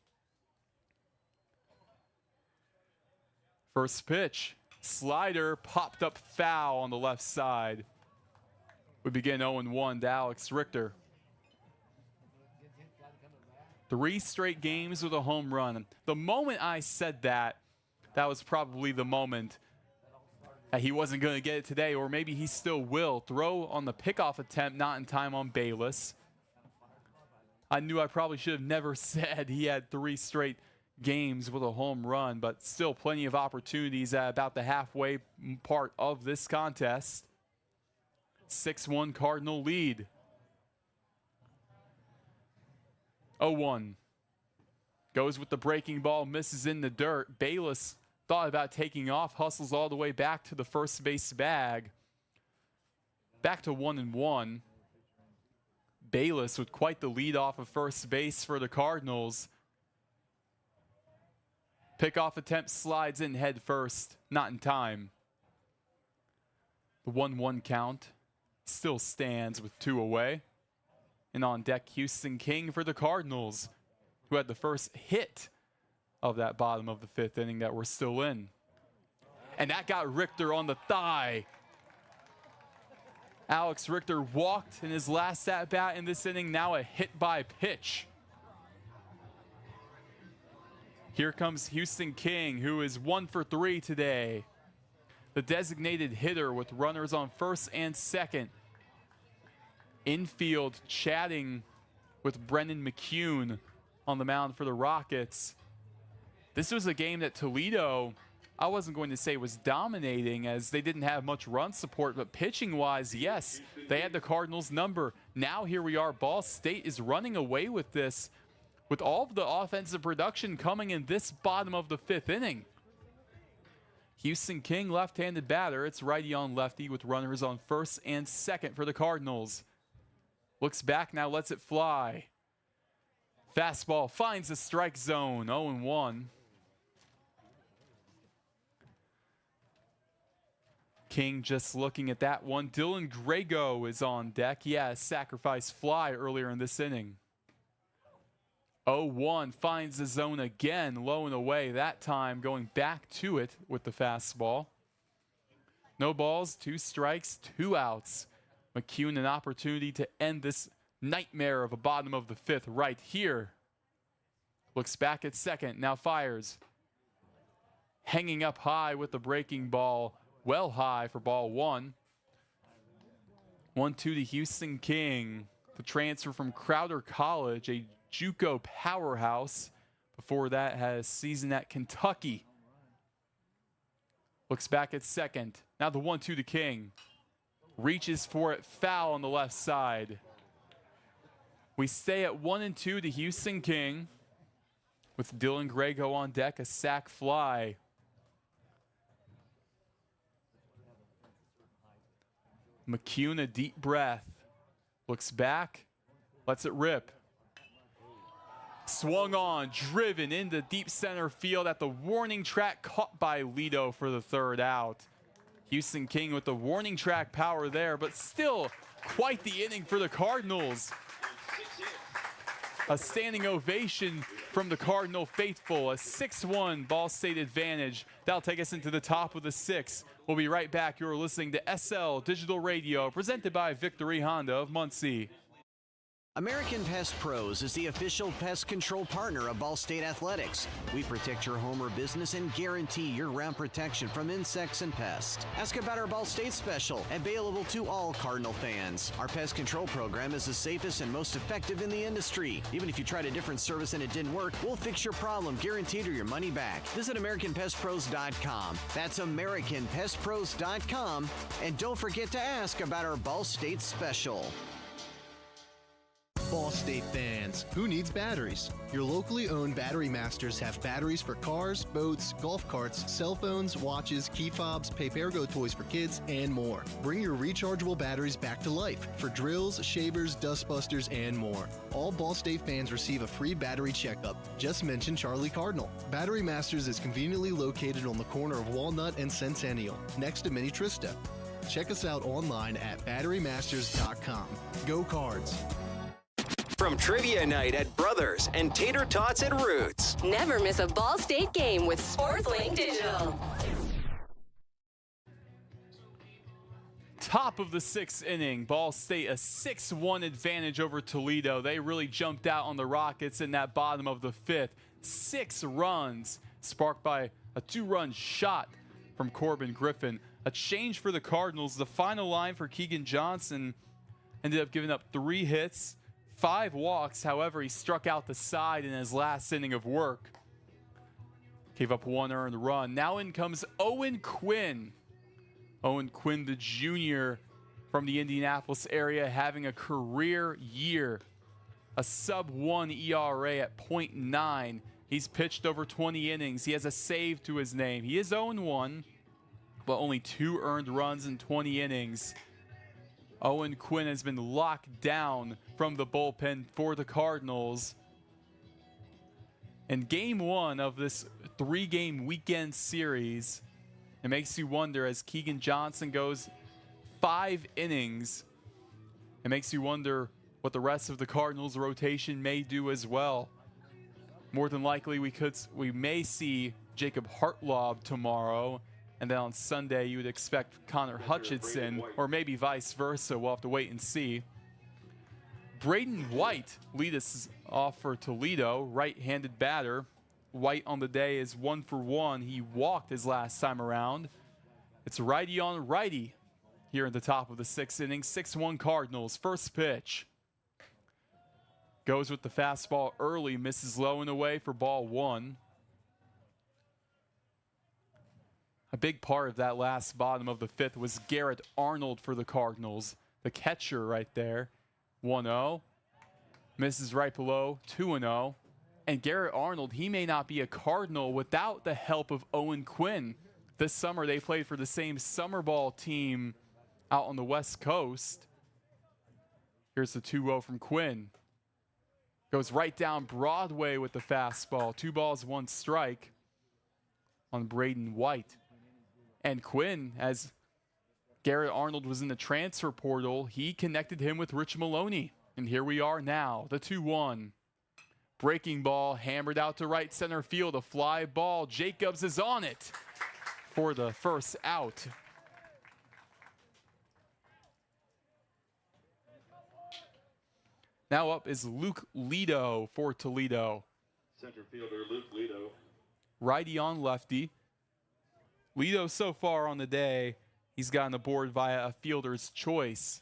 First pitch. Slider popped up foul on the left side. We begin 0-1 to Alex Richter. 3 straight games with a home run. The moment I said that, that was probably the moment he wasn't going to get it today, or maybe he still will. Throw on the pickoff attempt, not in time on Bayless. I knew I probably should have never said he had 3 straight games with a home run, but still plenty of opportunities at about the halfway part of this contest. 6-1 Cardinal lead. 0-1. Goes with the breaking ball, misses in the dirt. Bayless thought about taking off, hustles all the way back to the first base bag. Back to 1-1. Bayless with quite the lead off of first base for the Cardinals. Pickoff attempt slides in head first, not in time. The 1-1 count still stands with 2 away. And on deck, Houston King for the Cardinals, who had the first hit of that bottom of the 5th inning that we're still in. And that got Richter on the thigh. Alex Richter walked in his last at-bat in this inning, now a hit by pitch. Here comes Houston King, who is 1 for 3 today. the designated hitter with runners on first and second. Infield chatting with Brendan McCune on the mound for the Rockets. This was a game that Toledo, I wasn't going to say was dominating as they didn't have much run support, but pitching-wise, yes, they had the Cardinals' number. Now here we are. Ball State is running away with this, with all of the offensive production coming in this bottom of the fifth inning. Houston King, left-handed batter. It's righty on lefty with runners on first and second for the Cardinals. Looks back now, lets it fly. Fastball finds the strike zone, 0-1. King just looking at that one. Dylan Grego is on deck. Yeah, sacrifice fly earlier in this inning. 0-1 finds the zone again, low and away. That time going back to it with the fastball. No balls, 2 strikes, 2 outs. McCune an opportunity to end this nightmare of a bottom of the fifth right here. Looks back at second, now fires. Hanging up high with the breaking ball. Well high for ball 1. 1-2 to Houston King. The transfer from Crowder College, a JUCO powerhouse. Before that, had a season at Kentucky. Looks back at second. Now the 1-2 to King. Reaches for it, foul on the left side. We stay at 1-2 to Houston King. With Dylan Grego on deck, a sac fly. McCune, a deep breath. Looks back, lets it rip. Swung on, driven into deep center field at the warning track, caught by Lido for the 3rd out. Houston King with the warning track power there, but still quite the inning for the Cardinals. A standing ovation from the Cardinal faithful, a 6-1 Ball State advantage. That'll take us into the top of the 6th. We'll be right back. You're listening to SL Digital Radio, presented by Victory Honda of Muncie. American Pest Pros is the official pest control partner of Ball State Athletics. We protect your home or business and guarantee year-round protection from insects and pests. Ask about our Ball State special, available to all Cardinal fans. Our pest control program is the safest and most effective in the industry. Even if you tried a different service and it didn't work, we'll fix your problem, guaranteed, or your money back. Visit AmericanPestPros.com. That's AmericanPestPros.com. And don't forget to ask about our Ball State special. Ball State fans, who needs batteries? Your locally owned Battery Masters have batteries for cars, boats, golf carts, cell phones, watches, key fobs, Papergo toys for kids, and more. Bring your rechargeable batteries back to life for drills, shavers, dustbusters, and more. All Ball State fans receive a free battery checkup. Just mention Charlie Cardinal. Battery Masters is conveniently located on the corner of Walnut and Centennial, next to Mini Trista. Check us out online at batterymasters.com. Go Cards! From trivia night at Brothers and tater tots at Roots. Never miss a Ball State game with SportsLink Digital. Top of the 6th inning, Ball State a 6-1 advantage over Toledo. They really jumped out on the Rockets in that bottom of the 5th. 6 runs sparked by a 2-run shot from Corbin Griffin. A change for the Cardinals. The final line for Keegan Johnson ended up giving up 3 hits. 5 walks, however, he struck out the side in his last inning of work. Gave up 1 earned run. Now in comes Owen Quinn. Owen Quinn, the junior from the Indianapolis area, having a career year. A sub-1 ERA at .9. He's pitched over 20 innings. He has a save to his name. He is 0-1, but only 2 earned runs in 20 innings. Owen Quinn has been locked down from the bullpen for the Cardinals. In game 1 of this 3-game weekend series, it makes you wonder, as Keegan Johnson goes 5 innings, it makes you wonder what the rest of the Cardinals rotation may do as well. More than likely, we may see Jacob Hartlaub tomorrow. And then on Sunday, you would expect Connor Hutchinson, or maybe vice versa. We'll have to wait and see. Braden White lead us off for Toledo, right-handed batter. White on the day is 1 for 1. He walked his last time around. It's righty on righty here in the top of the 6th inning. 6-1 Cardinals. First pitch. Goes with the fastball early, misses low and away for ball 1. A big part of that last bottom of the 5th was Garrett Arnold for the Cardinals, the catcher right there. 1-0. Misses right below, 2-0. And Garrett Arnold, he may not be a Cardinal without the help of Owen Quinn. This summer, they played for the same summer ball team out on the West Coast. Here's the 2-0 from Quinn. Goes right down Broadway with the fastball. 2 balls, 1 strike on Braden White. And Quinn, as Garrett Arnold was in the transfer portal, he connected him with Rich Maloney. And here we are now, the 2-1. Breaking ball hammered out to right center field. A fly ball. Jacobs is on it for the first out. Now up is Luke Lido for Toledo. Center fielder Luke Lido. Righty on lefty. Lido so far on the day, he's gotten aboard via a fielder's choice.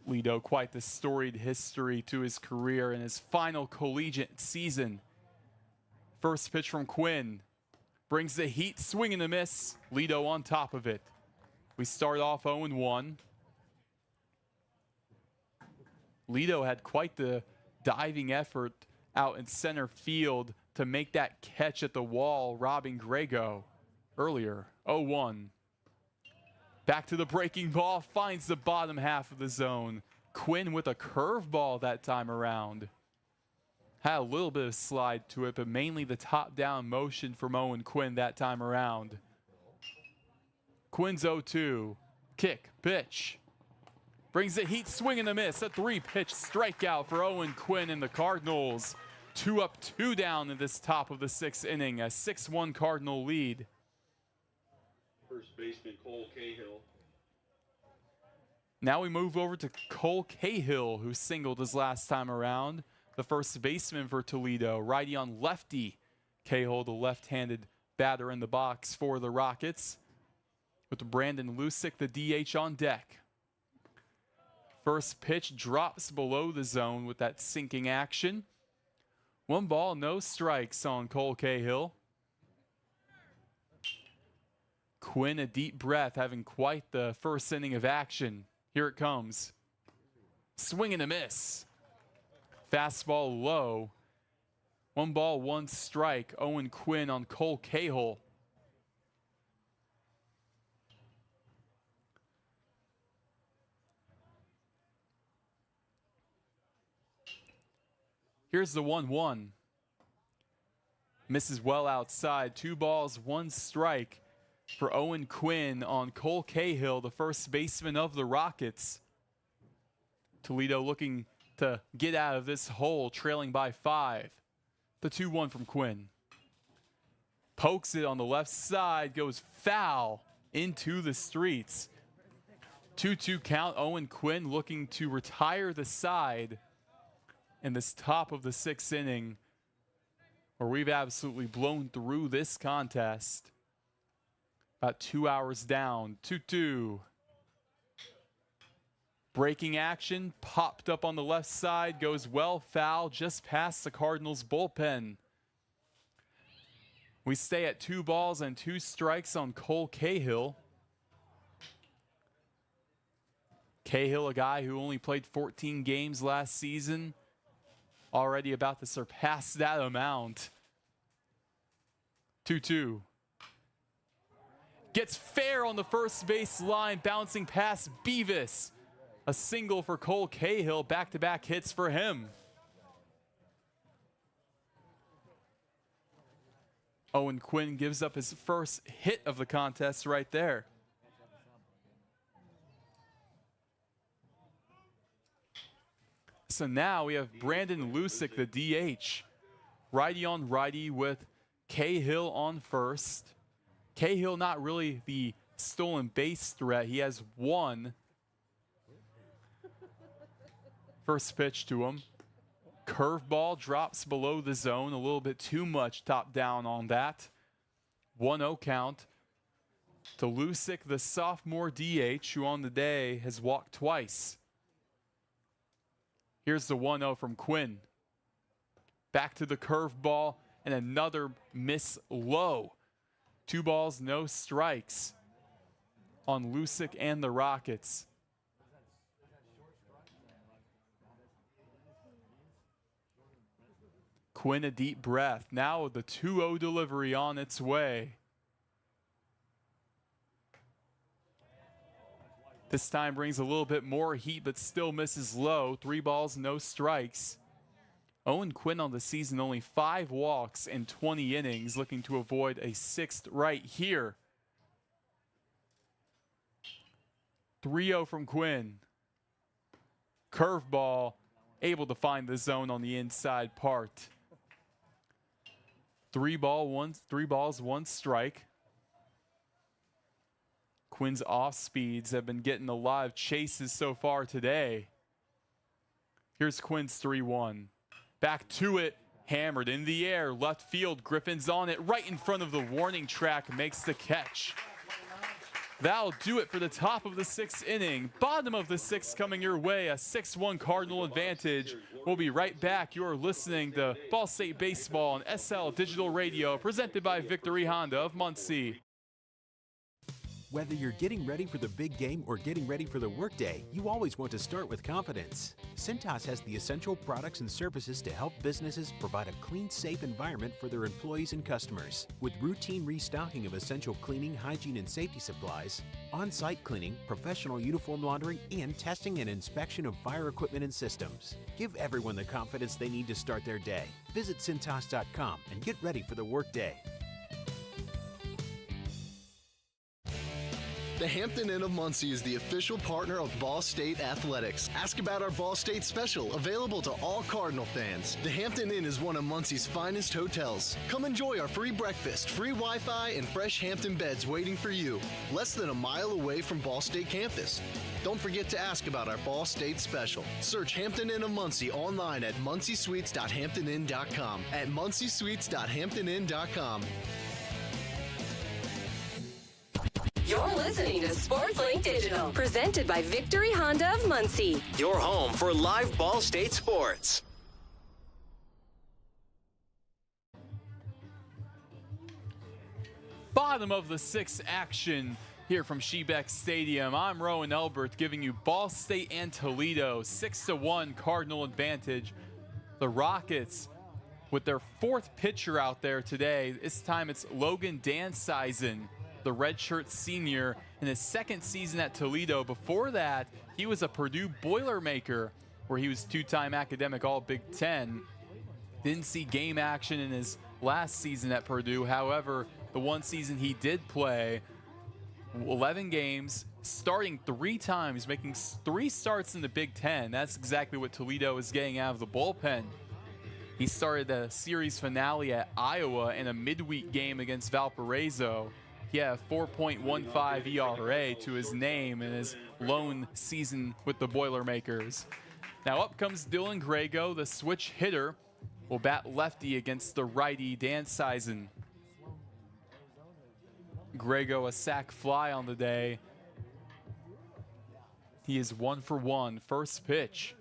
Lido, quite the storied history to his career in his final collegiate season. First pitch from Quinn. Brings the heat, swing and a miss. Lido on top of it. We start off 0-1. Lido had quite the diving effort out in center field to make that catch at the wall, robbing Grego earlier. 0-1. Back to the breaking ball, finds the bottom half of the zone. Quinn with a curveball that time around. Had a little bit of slide to it, but mainly the top-down motion from Owen Quinn that time around. Quinn's 0-2. Kick, pitch. Brings the heat, swing and a miss. A 3-pitch strikeout for Owen Quinn and the Cardinals. 2 up, 2 down in this top of the 6th inning. A 6-1 Cardinal lead. First baseman Cole Cahill. Now we move over to Cole Cahill, who singled his last time around. The first baseman for Toledo. Righty on lefty. Cahill, the left-handed batter in the box for the Rockets. With Brandon Lusick, the DH, on deck. First pitch drops below the zone with that sinking action. 1 ball, no strikes on Cole Cahill. Quinn, a deep breath, having quite the first inning of action. Here it comes. Swing and a miss. Fastball low. 1 ball, 1 strike. Owen Quinn on Cole Cahill. Here's the 1-1. Misses well outside. 2 balls, 1 strike for Owen Quinn on Cole Cahill, the first baseman of the Rockets. Toledo looking to get out of this hole, trailing by 5. The 2-1 from Quinn. Pokes it on the left side, goes foul into the streets. 2-2 count. Owen Quinn looking to retire the side in this top of the 6th inning, where we've absolutely blown through this contest. About 2 hours down. 2-2. Breaking action, popped up on the left side, goes well foul just past the Cardinals bullpen. We stay at 2 balls and 2 strikes on Cole Cahill. Cahill, a guy who only played 14 games last season, already about to surpass that amount. 2-2. Gets fair on the first base line, bouncing past Beavis. A single for Cole Cahill, back-to-back hits for him. Owen Quinn gives up his first hit of the contest right there. So now we have Brandon Lusick, the DH. Righty on righty with Cahill on first. Cahill not really the stolen base threat. He has 1. First pitch to him. Curveball drops below the zone, a little bit too much top down on that. 1-0 count to Lusick, the sophomore DH, who on the day has walked twice. Here's the 1-0 from Quinn. Back to the curveball and another miss low. 2 balls, no strikes on Lusick and the Rockets. Quinn a deep breath. Now the 2-0 delivery on its way. This time brings a little bit more heat, but still misses low. 3 balls, no strikes. Owen Quinn on the season, only 5 walks in 20 innings, looking to avoid a 6th right here. 3-0 from Quinn. Curveball, able to find the zone on the inside part. 3 balls, 1 strike. Quinn's off speeds have been getting a lot of chases so far today. Here's Quinn's 3-1. Back to it, hammered in the air, left field. Griffin's on it, right in front of the warning track, makes the catch. That'll do it for the top of the 6th inning. Bottom of the 6th coming your way, a 6-1 Cardinal advantage. We'll be right back. You're listening to Ball State Baseball on SL Digital Radio, presented by Victory Honda of Muncie. Whether you're getting ready for the big game or getting ready for the workday, you always want to start with confidence. Cintas has the essential products and services to help businesses provide a clean, safe environment for their employees and customers. With routine restocking of essential cleaning, hygiene, and safety supplies, on-site cleaning, professional uniform laundering, and testing and inspection of fire equipment and systems. Give everyone the confidence they need to start their day. Visit Cintas.com and get ready for the workday. The Hampton Inn of Muncie is the official partner of Ball State Athletics. Ask about our Ball State special, available to all Cardinal fans. The Hampton Inn is one of Muncie's finest hotels. Come enjoy our free breakfast, free Wi-Fi, and fresh Hampton beds waiting for you. Less than a mile away from Ball State campus. Don't forget to ask about our Ball State special. Search Hampton Inn of Muncie online at munciesweets.hamptonin.com. At munciesweets.hamptonin.com. You're listening to SportsLink Digital, presented by Victory Honda of Muncie. Your home for live Ball State sports. Bottom of the 6th action here from Shebeck Stadium. I'm Roen Elbert, giving you Ball State and Toledo, 6-1 Cardinal advantage. The Rockets with their 4th pitcher out there today. This time it's Logan Dansizen, the redshirt senior, in his 2nd season at Toledo. Before that, he was a Purdue Boilermaker, where he was 2-time academic All-Big Ten. Didn't see game action in his last season at Purdue. However, the one season he did play, 11 games, starting 3 times, making 3 starts in the Big Ten. That's exactly what Toledo is getting out of the bullpen. He started the series finale at Iowa in a midweek game against Valparaiso. He had a 4.15 ERA to his name in his lone season with the Boilermakers. Now up comes Dylan Grego, the switch hitter, will bat lefty against the righty Dansizen. Grego a sac fly on the day. He is 1 for 1. First pitch.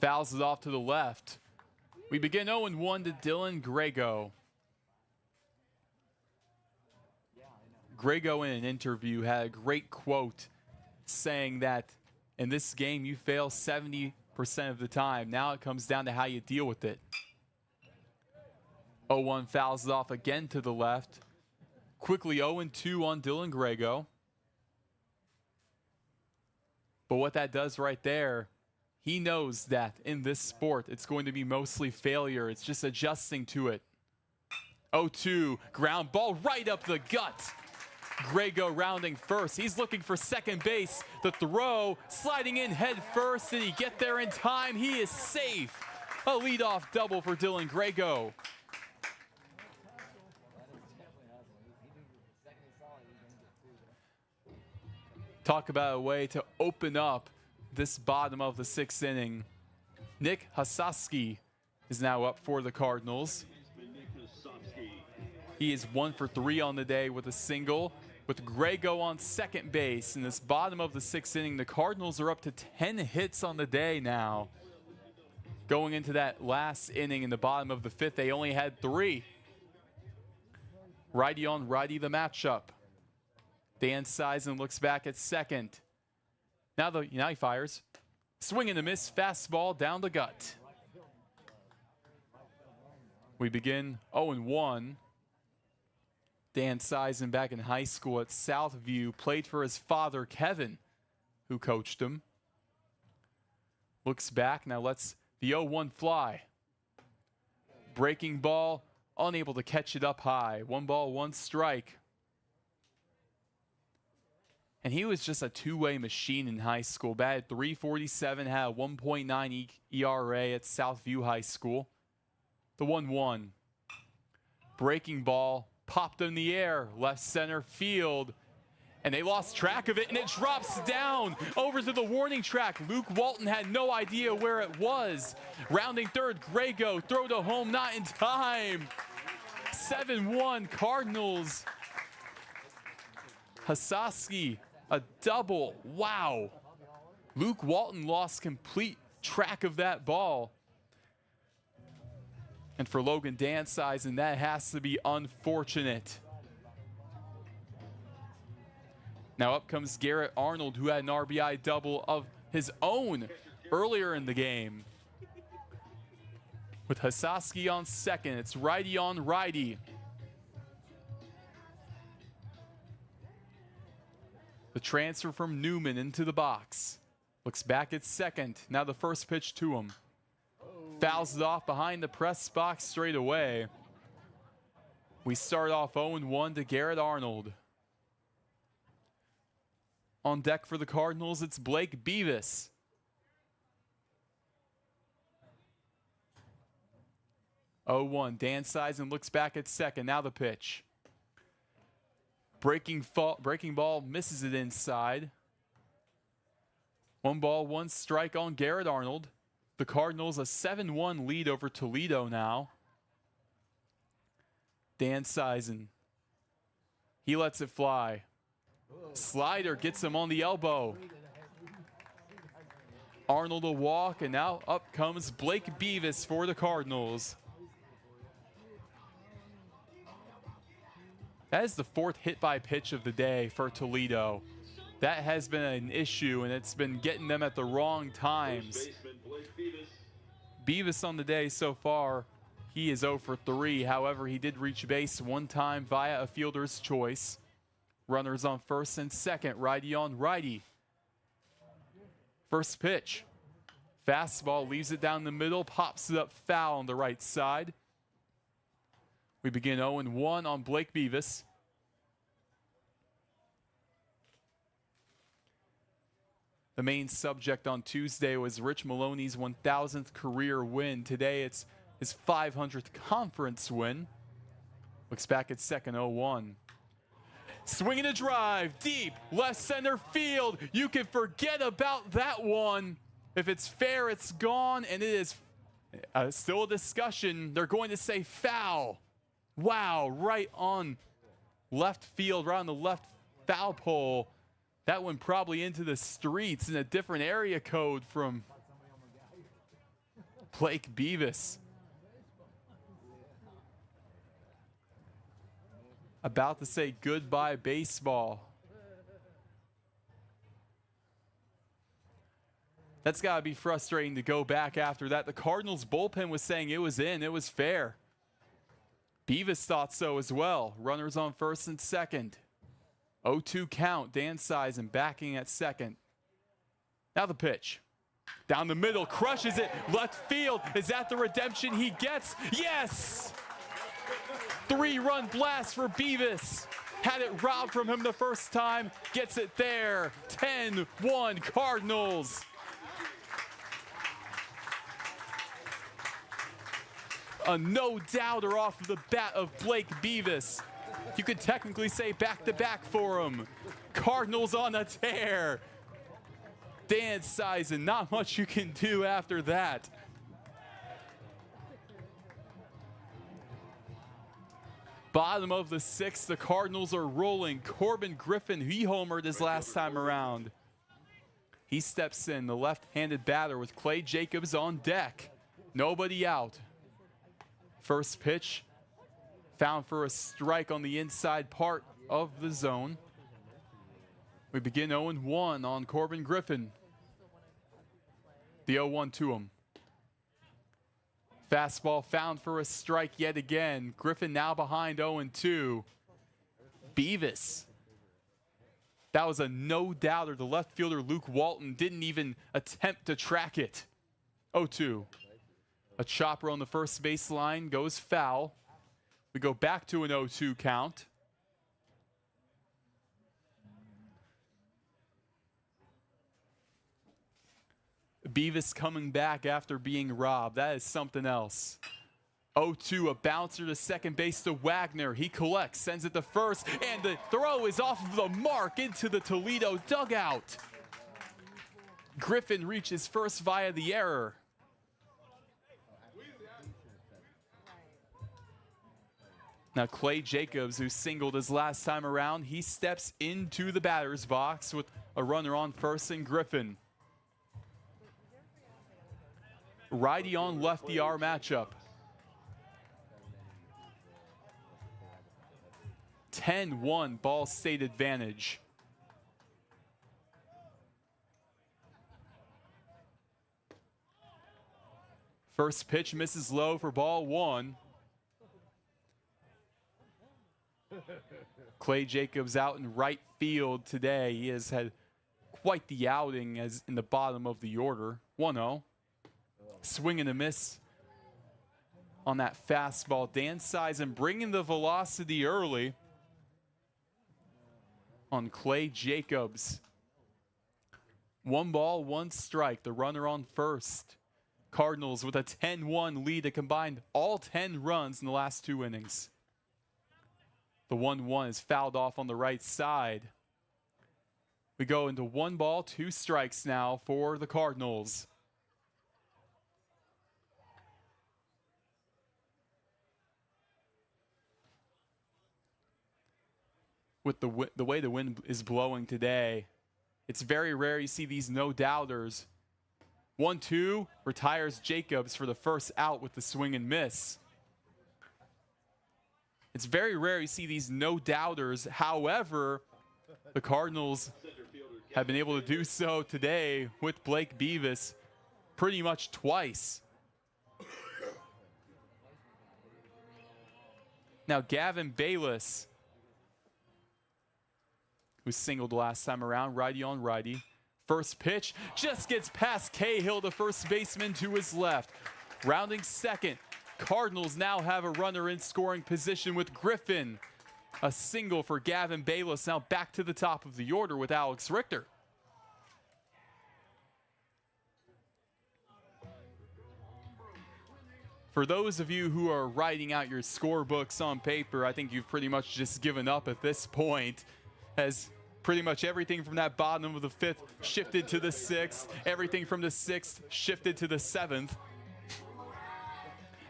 Fouls it off to the left. We begin 0-1 to Dylan Grego. Grego in an interview had a great quote saying that in this game you fail 70% of the time. Now it comes down to how you deal with it. 0-1 fouls it off again to the left. Quickly 0-2 on Dylan Grego. But what that does right there, he knows that in this sport it's going to be mostly failure. It's just adjusting to it. 0-2, ground ball right up the gut. Grego rounding first. He's looking for second base. The throw, sliding in head first. Did he get there in time? He is safe. A leadoff double for Dylan Grego. Talk about a way to open up this bottom of the 6th inning. Nick Hasowski is now up for the Cardinals. He is 1 for 3 on the day with a single, with Grego on second base. In this bottom of the 6th inning, the Cardinals are up to 10 hits on the day now. Going into that last inning in the bottom of the 5th, they only had 3. Righty on righty the matchup. Dan Sizen looks back at second. Now he fires. Swing and a miss, fastball down the gut. We begin 0-1. Dan Sizen, back in high school at Southview, played for his father, Kevin, who coached him. Looks back, now lets the 0-1 fly. Breaking ball, unable to catch it up high. 1 ball, 1 strike. And he was just a two-way machine in high school. Batted .347, had a 1.9 ERA at Southview High School. The 1-1. Breaking ball, popped in the air, left center field. And they lost track of it, and it drops down over to the warning track. Luke Walton had no idea where it was. Rounding third, Grego, throw to home, not in time. 7-1 Cardinals. Hasowski, a double. Wow. Luke Walton lost complete track of that ball. And for Logan Dansizen, that has to be unfortunate. Now up comes Garrett Arnold, who had an RBI double of his own earlier in the game. With Hasowski on second, it's righty on righty. The transfer from Newman into the box. Looks back at second. Now the first pitch to him. Fouls it off behind the press box straight away. We start off 0-1 to Garrett Arnold. On deck for the Cardinals, it's Blake Beavis. Dansizen looks back at second. Now the pitch. Breaking ball, misses it inside. 1 ball, 1 strike on Garrett Arnold. The Cardinals a 7-1 lead over Toledo now. Dansizen. He lets it fly. Slider gets him on the elbow. Arnold a walk, and now up comes Blake Beavis for the Cardinals. That is the 4th hit by pitch of the day for Toledo. That has been an issue, and it's been getting them at the wrong times. Beavis on the day so far, he is 0 for 3. However, he did reach base 1 time via a fielder's choice. Runners on first and second, righty on righty. First pitch. Fastball, leaves it down the middle, pops it up foul on the right side. We begin 0-1 on Blake Beavis. The main subject on Tuesday was Rich Maloney's 1,000th career win. Today it's his 500th conference win. Looks back at second, 0-1. Swinging a drive, deep, left center field. You can forget about that one. If it's fair, it's gone, and it is still a discussion. They're going to say foul. Wow, right on left field, right on the left foul pole. That one probably into the streets in a different area code from Blake Beavis. About to say goodbye baseball. That's got to be frustrating to go back after that. The Cardinals bullpen was saying it was in, it was fair. Beavis thought so as well. Runners on first and second. 0-2 count. Dansizen backing at second. Now the pitch. Down the middle, crushes it. Left field. Is that the redemption he gets? Yes! 3-run blast for Beavis. Had it robbed from him the first time. Gets it there. 10-1 Cardinals. A no-doubter off of the bat of Blake Beavis. You could technically say back-to-back for him. Cardinals on a tear. Dansizen, not much you can do after that. Bottom of the sixth, the Cardinals are rolling. Corbin Griffin, he homered his last time around. He steps in, the left-handed batter with Clay Jacobs on deck. Nobody out. First pitch, found for a strike on the inside part of the zone. We begin 0-1 on Corbin Griffin. The 0-1 to him. Fastball found for a strike yet again. Griffin now behind 0-2. Beavis. That was a no-doubter. The left fielder, Luke Walton, didn't even attempt to track it. 0-2. A chopper on the first baseline goes foul. We go back to an 0-2 count. Beavis coming back after being robbed. That is something else. 0-2, a bouncer to second base to Wagner. He collects, sends it to first, and the throw is off of the mark into the Toledo dugout. Griffin reaches first via the error. Now Clay Jacobs, who singled his last time around, he steps into the batter's box with a runner on first and Griffin. Righty on lefty our matchup. 10-1 Ball State advantage. First pitch misses low for ball one. Clay Jacobs out in right field today. He has had quite the outing as in the bottom of the order. 1-0. Swing and a miss on that fastball. Dan Sison bringing the velocity early on Clay Jacobs. 1 ball, 1 strike. The runner on first. Cardinals with a 10-1 lead that combined all 10 runs in the last 2 innings. The 1-1 is fouled off on the right side. We go into 1 ball, 2 strikes now for the Cardinals. With the way the wind is blowing today, it's very rare you see these no-doubters. 1-2 retires Jacobs for the first out with the swing and miss. It's very rare you see these no-doubters. However, the Cardinals have been able to do so today with Blake Beavis pretty much twice. Now Gavin Bayless, who singled last time around, righty on righty. First pitch just gets past Cahill, the first baseman, to his left. Rounding second, Cardinals now have a runner in scoring position with Griffin. A single for Gavin Bayless, now back to the top of the order with Alex Richter. For those of you who are writing out your scorebooks on paper, I think you've pretty much just given up at this point, as pretty much everything from that bottom of the 5th shifted to the 6th. Everything from the 6th shifted to the 7th.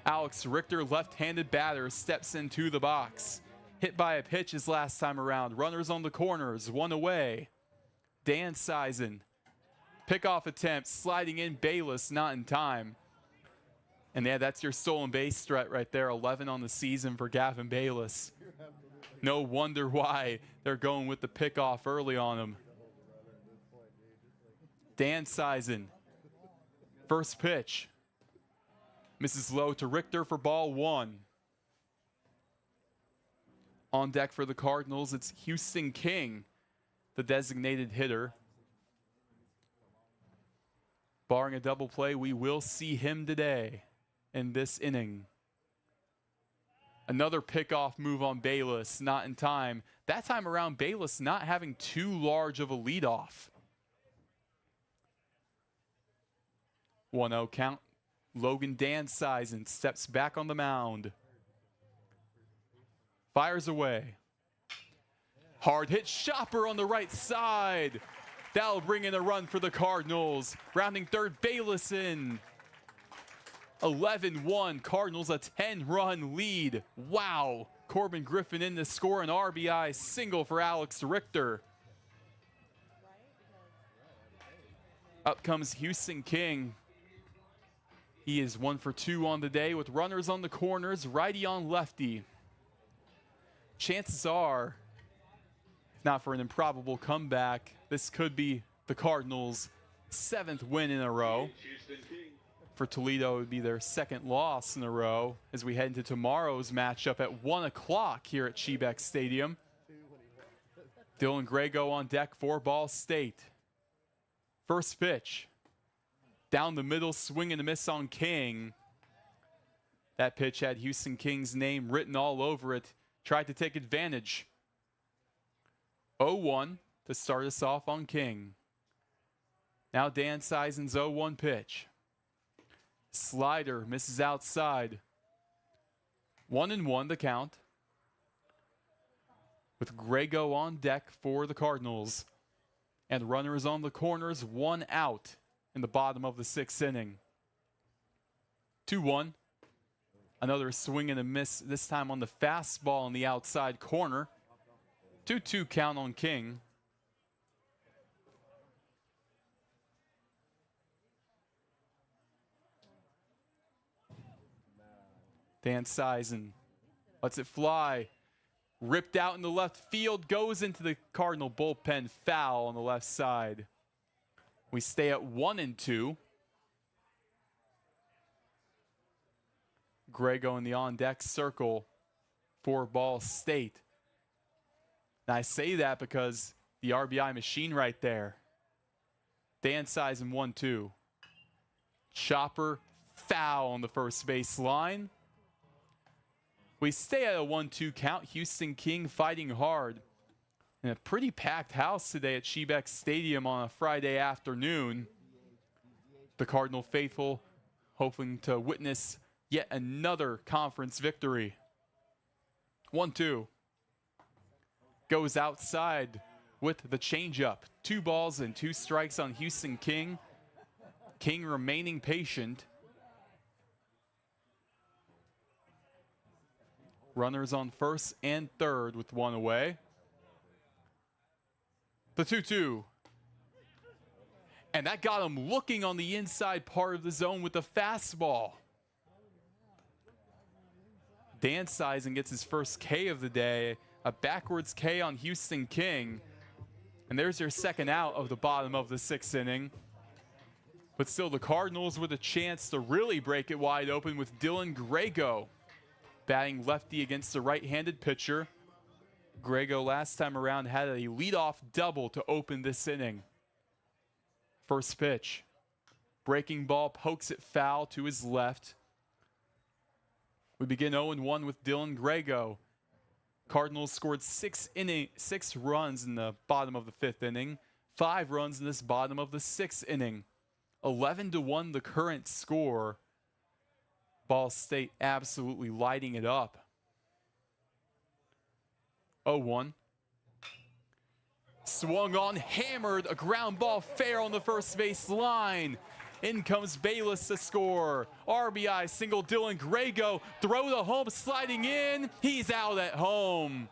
Alex Richter, left-handed batter, steps into the box. Hit by a pitch his last time around. Runners on the corners, 1 away. Dan Sison. Pickoff attempt, sliding in Bayless, not in time. And yeah, that's your stolen base threat right there. 11 on the season for Gavin Bayless. No wonder why they're going with the pickoff early on him. Dan Sison. First pitch. Misses low to Richter for ball 1. On deck for the Cardinals, it's Houston King, the designated hitter. Barring a double play, we will see him today in this inning. Another pickoff move on Bayless, not in time. That time around, Bayless not having too large of a leadoff. 1-0 count. Logan Dan Sison steps back on the mound. Fires away. Hard hit chopper on the right side. That'll bring in a run for the Cardinals. Rounding third, Bayless in. 11-1, Cardinals a 10-run lead. Wow, Corbin Griffin in to score an RBI single for Alex Richter. Up comes Houston King. He is 1 for 2 on the day with runners on the corners, righty on lefty. Chances are, if not for an improbable comeback, this could be the Cardinals' 7th win in a row. For Toledo, it would be their 2nd loss in a row as we head into tomorrow's matchup at 1 o'clock here at Shebeck Stadium. Dylan Grego on deck for Ball State. First pitch. Down the middle, swing and a miss on King. That pitch had Houston King's name written all over it. Tried to take advantage. 0-1 to start us off on King. Now Dan Seisen's 0-1 pitch. Slider misses outside. 1-1 the count. With Grego on deck for the Cardinals. And runners on the corners, 1 out in the bottom of the 6th inning. 2-1. Another swing and a miss, this time on the fastball in the outside corner. 2-2 count on King. Dan Sizen lets it fly. Ripped out in the left field, goes into the Cardinal bullpen, foul on the left side. We stay at 1-2. Grego in the on-deck circle for Ball State. And I say that because the RBI machine right there. Dan Sizen 1-2. Chopper, foul on the first base line. We stay at a 1-2 count. Houston King fighting hard. In a pretty packed house today at Shebeck Stadium on a Friday afternoon. The Cardinal faithful hoping to witness yet another conference victory. 1-2. Goes outside with the changeup. 2 balls and 2 strikes on Houston King. King remaining patient. Runners on first and third with 1 away. The 2-2. And that got him looking on the inside part of the zone with the fastball. Dan Sizen gets his first K of the day. A backwards K on Houston King. And there's your 2nd out of the bottom of the 6th inning. But still, the Cardinals with a chance to really break it wide open with Dylan Grego batting lefty against the right-handed pitcher. Grego last time around had a leadoff double to open this inning. First pitch. Breaking ball pokes it foul to his left. We begin 0-1 with Dylan Grego. Cardinals scored 6 runs in the bottom of the 5th inning. 5 runs in this bottom of the 6th inning. 11-1 the current score. Ball State absolutely lighting it up. 0-1. Swung on, hammered, a ground ball fair on the first base line. In comes Bayless to score. RBI single, Dylan Grego. Throw to home, sliding in. He's out at home.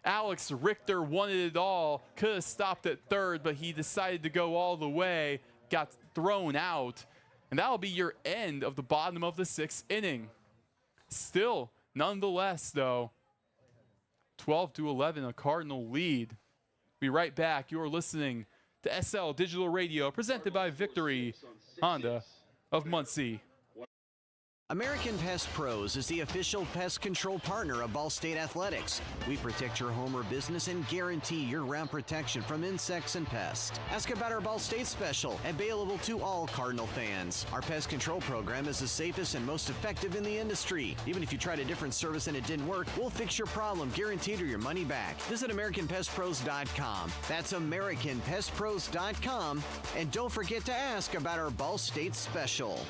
Alex Richter wanted it all. Could have stopped at third, but he decided to go all the way. Got thrown out. And that'll be your end of the bottom of the 6th inning. Still, nonetheless, though, 12-11, a Cardinal lead. Be right back. You're listening to SL Digital Radio, presented by Victory Honda of Muncie. American Pest Pros is the official pest control partner of Ball State Athletics. We protect your home or business and guarantee year-round protection from insects and pests. Ask about our Ball State special, available to all Cardinal fans. Our pest control program is the safest and most effective in the industry. Even if you tried a different service and it didn't work, we'll fix your problem, guaranteed, or your money back. Visit AmericanPestPros.com. That's AmericanPestPros.com. And don't forget to ask about our Ball State special.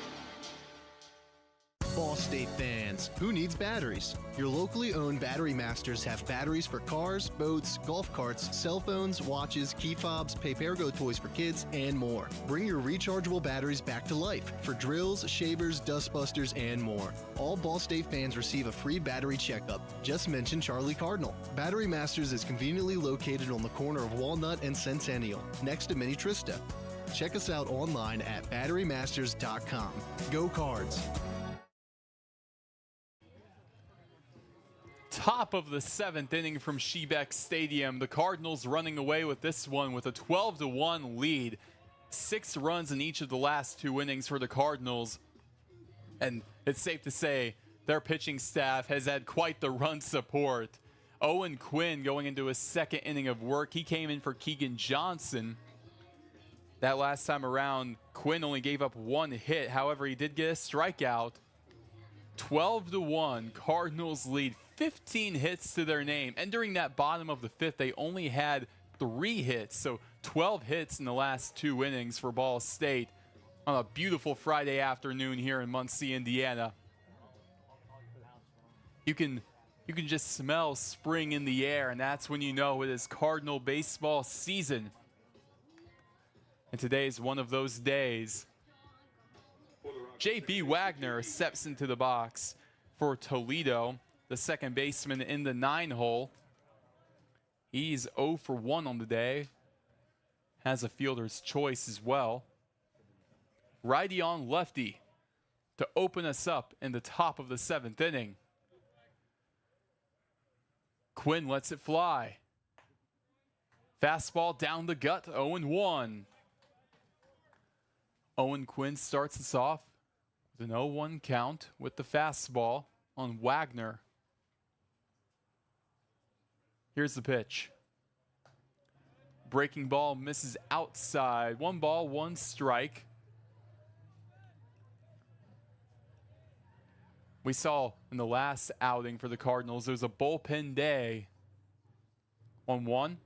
Ball State fans, who needs batteries? Your locally owned Battery Masters have batteries for cars, boats, golf carts, cell phones, watches, key fobs, Pay-Per-Go toys for kids, and more. Bring your rechargeable batteries back to life for drills, shavers, dustbusters, and more. All Ball State fans receive a free battery checkup. Just mention Charlie Cardinal. Battery Masters is conveniently located on the corner of Walnut and Centennial, next to Mini Trista. Check us out online at batterymasters.com. Go Cards! Top of the 7th inning from Shebeck Stadium. The Cardinals running away with this one with a 12-1 lead. 6 runs in each of the last 2 innings for the Cardinals. And it's safe to say their pitching staff has had quite the run support. Owen Quinn going into his 2nd inning of work. He came in for Keegan Johnson. That last time around, Quinn only gave up 1 hit. However, he did get a strikeout. 12-1, Cardinals lead, 15 hits to their name. Entering that bottom of the 5th, they only had 3 hits. So 12 hits in the last 2 innings for Ball State on a beautiful Friday afternoon here in Muncie, Indiana. You can just smell spring in the air, and that's when you know it is Cardinal baseball season. And today is one of those days. J.B. Wagner steps into the box for Toledo, the second baseman in the 9-hole. He's 0 for 1 on the day. Has a fielder's choice as well. Righty on lefty to open us up in the top of the 7th inning. Quinn lets it fly. Fastball down the gut, 0-1. Owen Quinn starts us off with an 0-1 count with the fastball on Wagner. Here's the pitch. Breaking ball misses outside. 1 ball, 1 strike. We saw in the last outing for the Cardinals, there was a bullpen day. 1-1.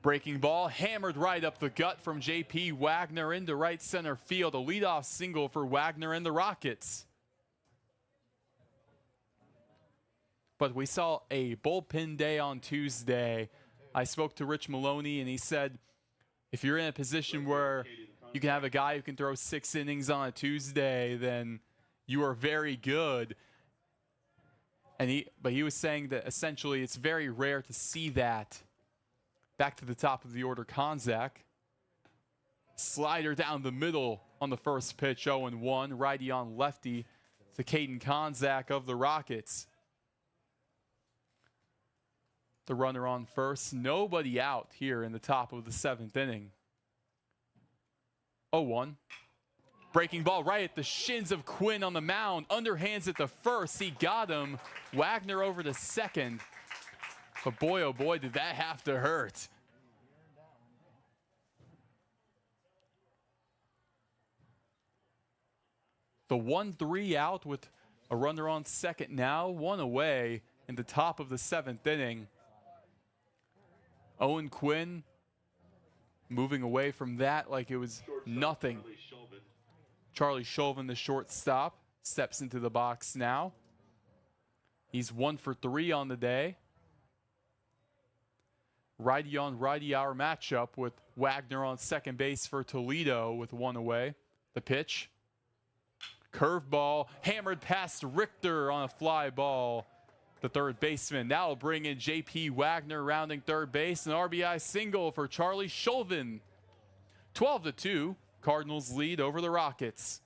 Breaking ball hammered right up the gut from J.P. Wagner into right center field. A leadoff single for Wagner and the Rockets. But we saw a bullpen day on Tuesday. I spoke to Rich Maloney, and he said, if you're in a position where you can have a guy who can throw 6 innings on a Tuesday, then you are very good. But he was saying that essentially it's very rare to see that. Back to the top of the order, Konzak. Slider down the middle on the first pitch, 0-1. Righty on lefty to Caden Konzak of the Rockets. The runner on first. Nobody out here in the top of the 7th inning. 0-1. Breaking ball right at the shins of Quinn on the mound. Underhands at the first. He got him. Wagner over to second. But boy, oh boy, did that have to hurt. The 1-3 out with a runner on second now. 1 away in the top of the 7th inning. Owen Quinn moving away from that like it was nothing. Charlie Chauvin, the shortstop, steps into the box now. He's 1 for 3 on the day. Righty on righty, our matchup with Wagner on second base for Toledo with 1 away. The pitch. Curveball hammered past Richter on a fly ball. The third baseman. Now will bring in J.P. Wagner rounding third base. An RBI single for Charlie Chauvin. 12-2. Cardinals lead over the Rockets.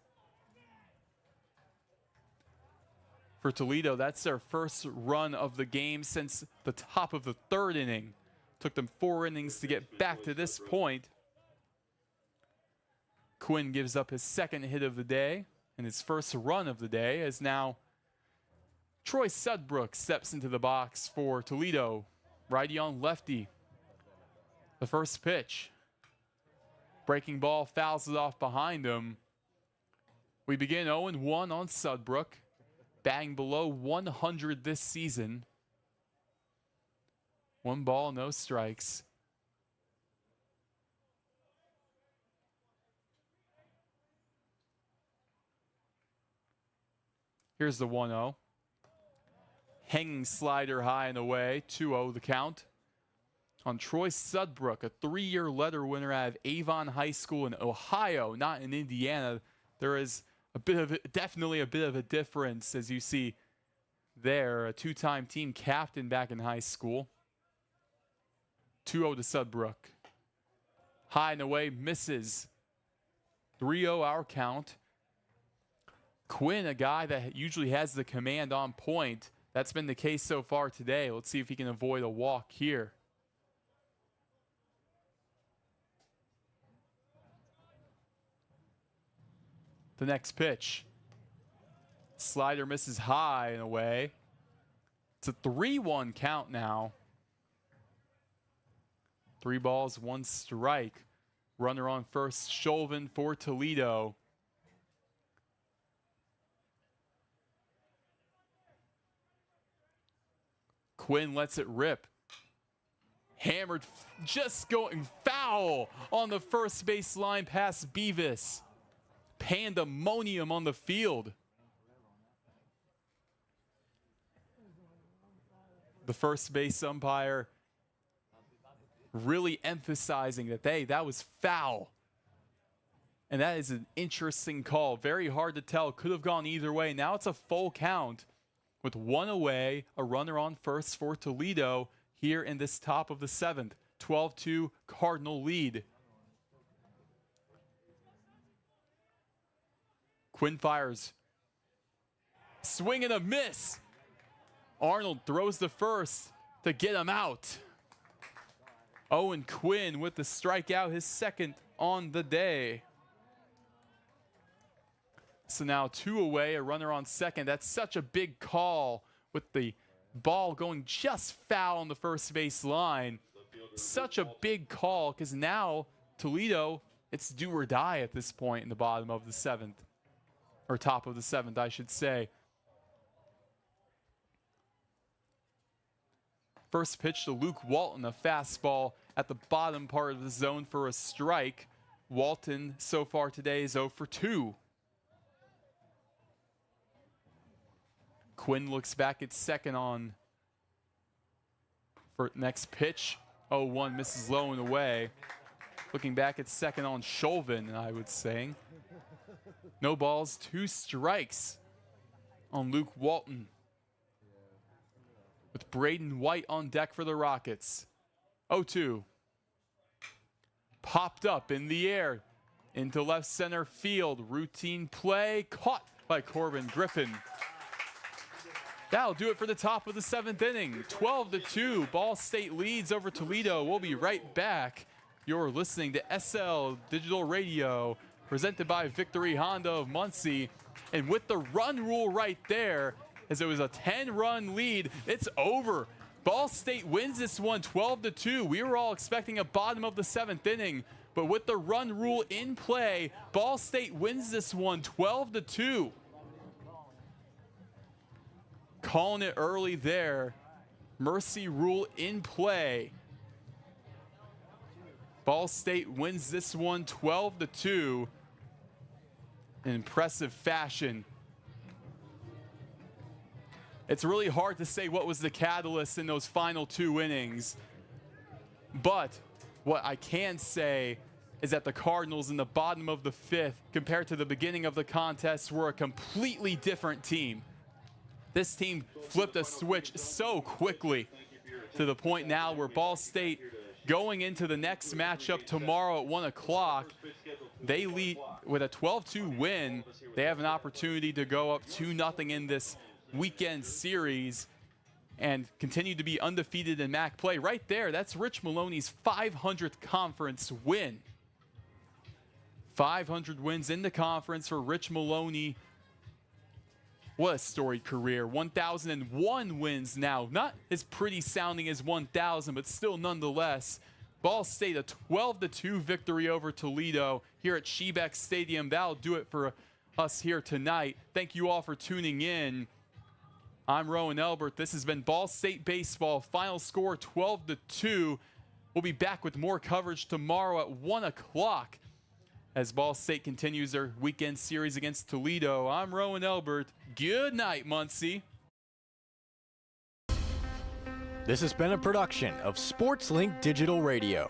For Toledo, that's their first run of the game since the top of the 3rd inning. Took them 4 innings to get back to this point. Quinn gives up his 2nd hit of the day and his first run of the day, as now Troy Sudbrook steps into the box for Toledo. Righty on lefty. The first pitch. Breaking ball fouls it off behind him. We begin 0-1 on Sudbrook. Batting below 100 this season. 1 ball, no strikes. Here's the 1-0. Hanging slider high and away. 2-0 the count. On Troy Sudbrook, a 3-year letter winner out of Avon High School in Ohio, not in Indiana. There is definitely a bit of a difference, as you see there. A 2-time team captain back in high school. 2-0 to Sudbrook. High and away, misses. 3-0 our count. Quinn, a guy that usually has the command on point. That's been the case so far today. Let's see if he can avoid a walk here. The next pitch. Slider misses high and away. It's a 3-1 count now. 3 balls, 1 strike. Runner on first, Chauvin for Toledo. Quinn lets it rip. Hammered, just going foul on the first baseline past Beavis. Pandemonium on the field. The first base umpire really emphasizing that, hey, that was foul. And that is an interesting call. Very hard to tell. Could have gone either way. Now it's a full count with 1 away, a runner on first for Toledo here in this top of the 7th. 12-2 Cardinal lead. Quinn fires. Swing and a miss. Arnold throws the first to get him out. Owen Quinn with the strikeout, his second on the day. So now 2 away, a runner on second. That's such a big call with the ball going just foul on the first base line. Such a big call because now Toledo, it's do or die at this point in the bottom of the 7th. Or top of the 7th, I should say. First pitch to Luke Walton, a fastball at the bottom part of the zone for a strike. Walton so far today is 0 for 2. Quinn looks back at second on for next pitch. 0-1 misses low and away. Looking back at second on Chauvin, I would say. No balls, 2 strikes on Luke Walton. With Braden White on deck for the Rockets. 0-2. Popped up in the air into left center field. Routine play caught by Corbin Griffin. That'll do it for the top of the 7th inning. 12-2. Ball State leads over Toledo. We'll be right back. You're listening to SL Digital Radio, presented by Victory Honda of Muncie. And with the run rule right there, as it was a 10-run lead, it's over. Ball State wins this one 12-2. We were all expecting a bottom of the 7th inning, but with the run rule in play, Ball State wins this one 12-2. Calling it early there. Mercy rule in play. Ball State wins this one 12-2 in impressive fashion. It's really hard to say what was the catalyst in those final 2 innings. But what I can say is that the Cardinals in the bottom of the 5th, compared to the beginning of the contest, were a completely different team. This team flipped a switch so quickly to the point now where Ball State, going into the next matchup tomorrow at 1 o'clock, they lead with a 12-2 win. They have an opportunity to go up 2-0 in this weekend series and continue to be undefeated in MAC play. Right there, that's Rich Maloney's 500th conference win. 500 wins in the conference for Rich Maloney. What a storied career. 1,001 wins now. Not as pretty sounding as 1,000, but still nonetheless. Ball State, a 12-2 victory over Toledo here at Shebeck Stadium. That'll do it for us here tonight. Thank you all for tuning in. I'm Roen Elbert. This has been Ball State Baseball. Final score 12-2. We'll be back with more coverage tomorrow at 1 o'clock as Ball State continues their weekend series against Toledo. I'm Roen Elbert. Good night, Muncie. This has been a production of SportsLink Digital Radio.